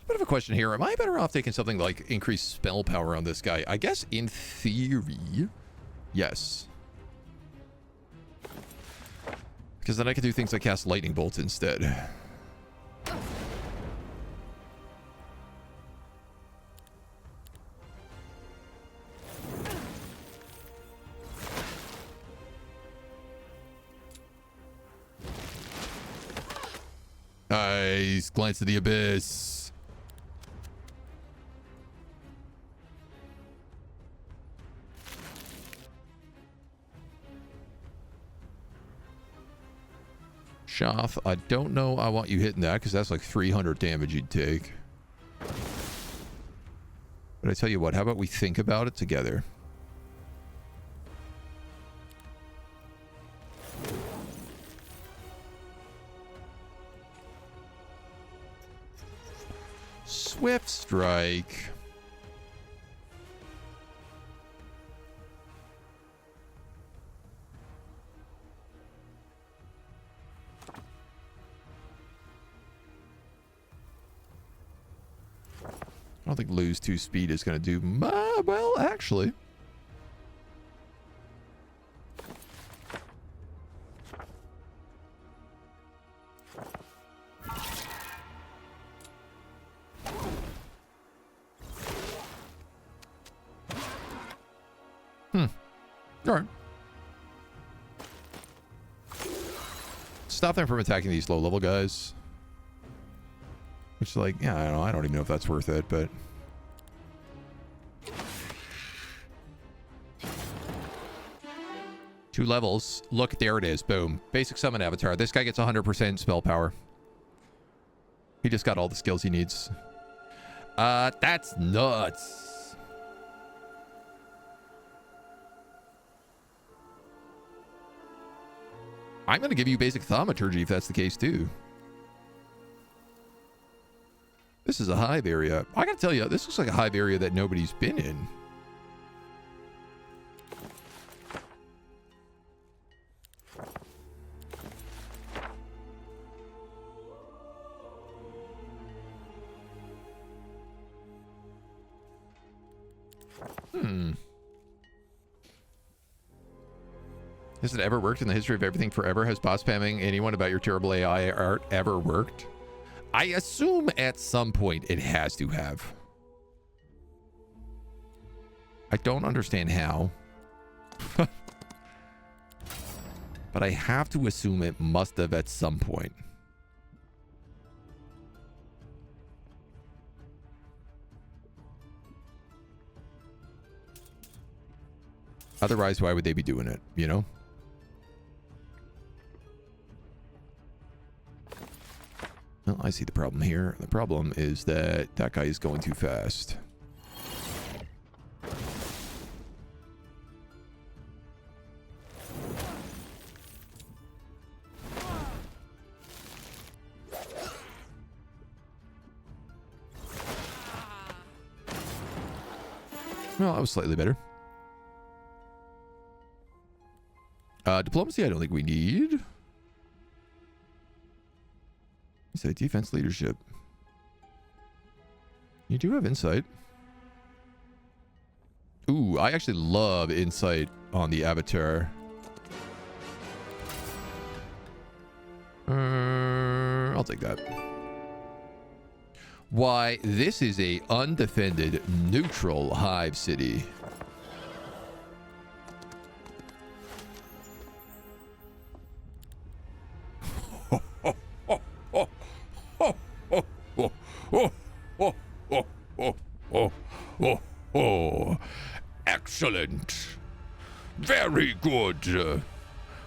A: Bit of a question here. Am I better off taking something like increased spell power on this guy? I guess in theory, yes. Because then I can do things like cast lightning bolts instead. Nice. Glance to the abyss. Shoth, I don't know I want you hitting that because that's like 300 damage you'd take. But I tell you what, how about we think about it together? Swift strike. I don't think lose 2 speed is going to do well, actually. All right. Stop them from attacking these low-level guys. Which is like, yeah, I don't know. I don't even know if that's worth it, but... Two levels. Look, there it is. Boom. Basic summon avatar. This guy gets 100% spell power. He just got all the skills he needs. That's nuts. I'm going to give you basic thaumaturgy if that's the case too. This is a hive area. I got to tell you, this looks like a hive area that nobody's been in. Has it ever worked in the history of everything forever? Has boss spamming anyone about your terrible AI art ever worked? I assume at some point it has to have. I don't understand how. But I have to assume it must have at some point. Otherwise, why would they be doing it, you know? Well, I see the problem here. The problem is that that guy is going too fast. Well, that was slightly better. Diplomacy, I don't think we need. Insight, defense, leadership. You do have insight. Ooh, I actually love insight on the avatar. I'll take that. Why, this is a undefended, neutral hive city. Excellent. Very good.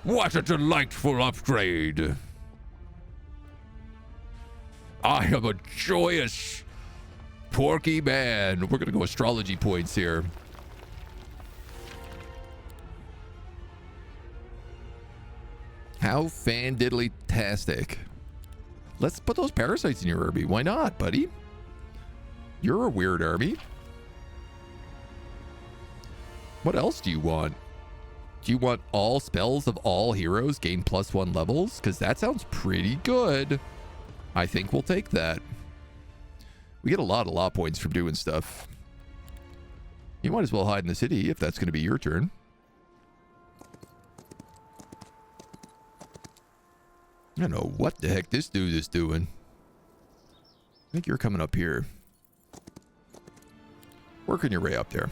A: What a delightful upgrade. I am a joyous, porky man. We're going to go astrology points here. How fan-diddly-tastic. Let's put those parasites in your army. Why not, buddy? You're a weird army. What else do you want? Do you want all spells of all heroes gain +1 levels? Because that sounds pretty good. I think we'll take that. We get a lot of law points from doing stuff. You might as well hide in the city if that's going to be your turn. I don't know what the heck this dude is doing. I think you're coming up here. Working your way up there.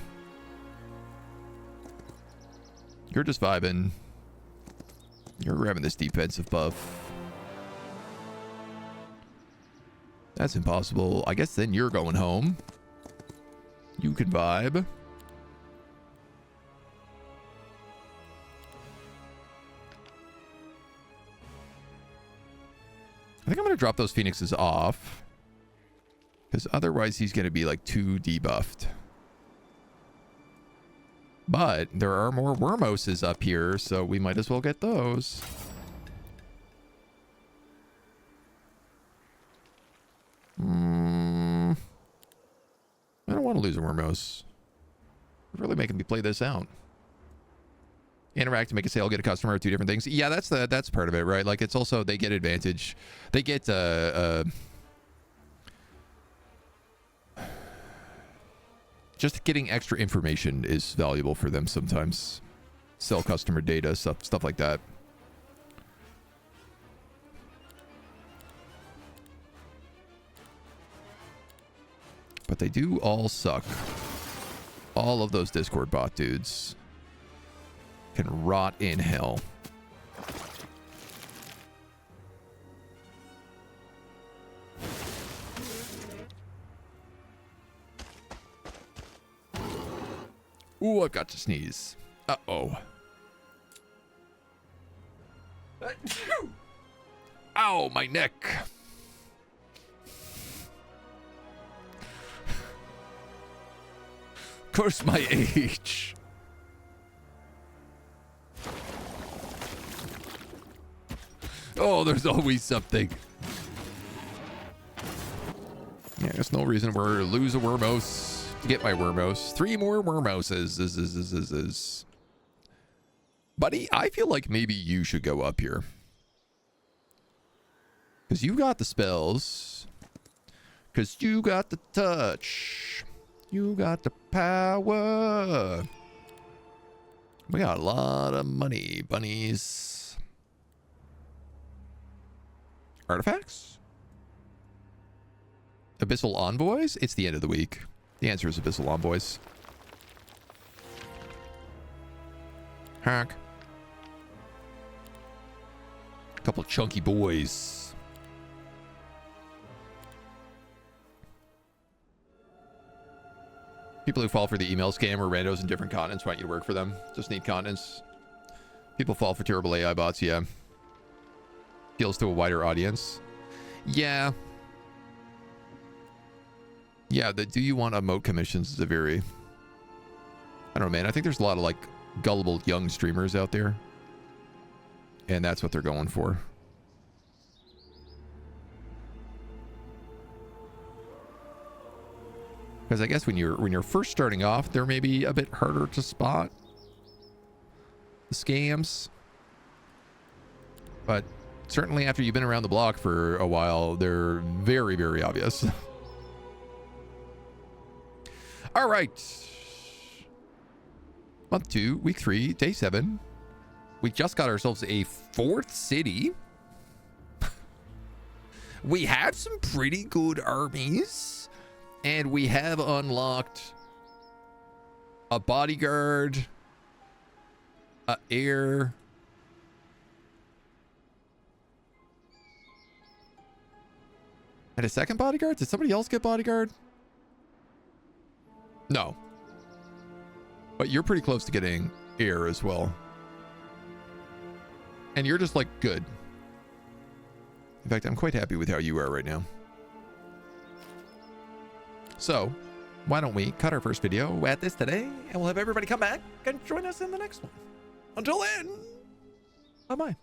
A: You're just vibing. You're grabbing this defensive buff. That's impossible. I guess then you're going home. You can vibe. I think I'm going to drop those phoenixes off. Because otherwise he's going to be like too debuffed. But there are more Wormoses up here, so we might as well get those. I don't want to lose a Wormose. It's really making me play this out. Interact to make a sale, get a customer, 2 different things. Yeah, that's part of it, right? Like, it's also, they get advantage. They get just getting extra information is valuable for them sometimes. Sell customer data, stuff like that. But they do all suck. All of those Discord bot dudes. can rot in hell. Ooh, I've got to sneeze. Uh-oh. Ow, my neck. Curse my age. Oh, there's always something. Yeah, there's no reason to lose a Wormos to get my Wormos. 3 more Wormoses. Buddy, I feel like maybe you should go up here. Because you got the spells. Because you got the touch. You got the power. We got a lot of money, bunnies. Artifacts? Abyssal Envoys? It's the end of the week. The answer is Abyssal Envoys. Hack. Couple of chunky boys. People who fall for the email scam or randos in different continents want you to work for them. Just need continents. People fall for terrible AI bots, yeah. Appeals to a wider audience. Yeah. Yeah, the do you want emote commissions is a very... I don't know, man. I think there's a lot of, like, gullible young streamers out there. And that's what they're going for. Because I guess when you're first starting off, they're maybe a bit harder to spot. The scams. But certainly after you've been around the block for a while, they're very, very obvious. All right. Month 2, week 3, day 7. We just got ourselves a 4th city. We have some pretty good armies. And we have unlocked a bodyguard, a heir, and a second bodyguard? Did somebody else get bodyguard? No. But you're pretty close to getting heir as well. And you're just like good. In fact, I'm quite happy with how you are right now. So, why don't we cut our first video at this today, and we'll have everybody come back and join us in the next one. Until then, bye-bye.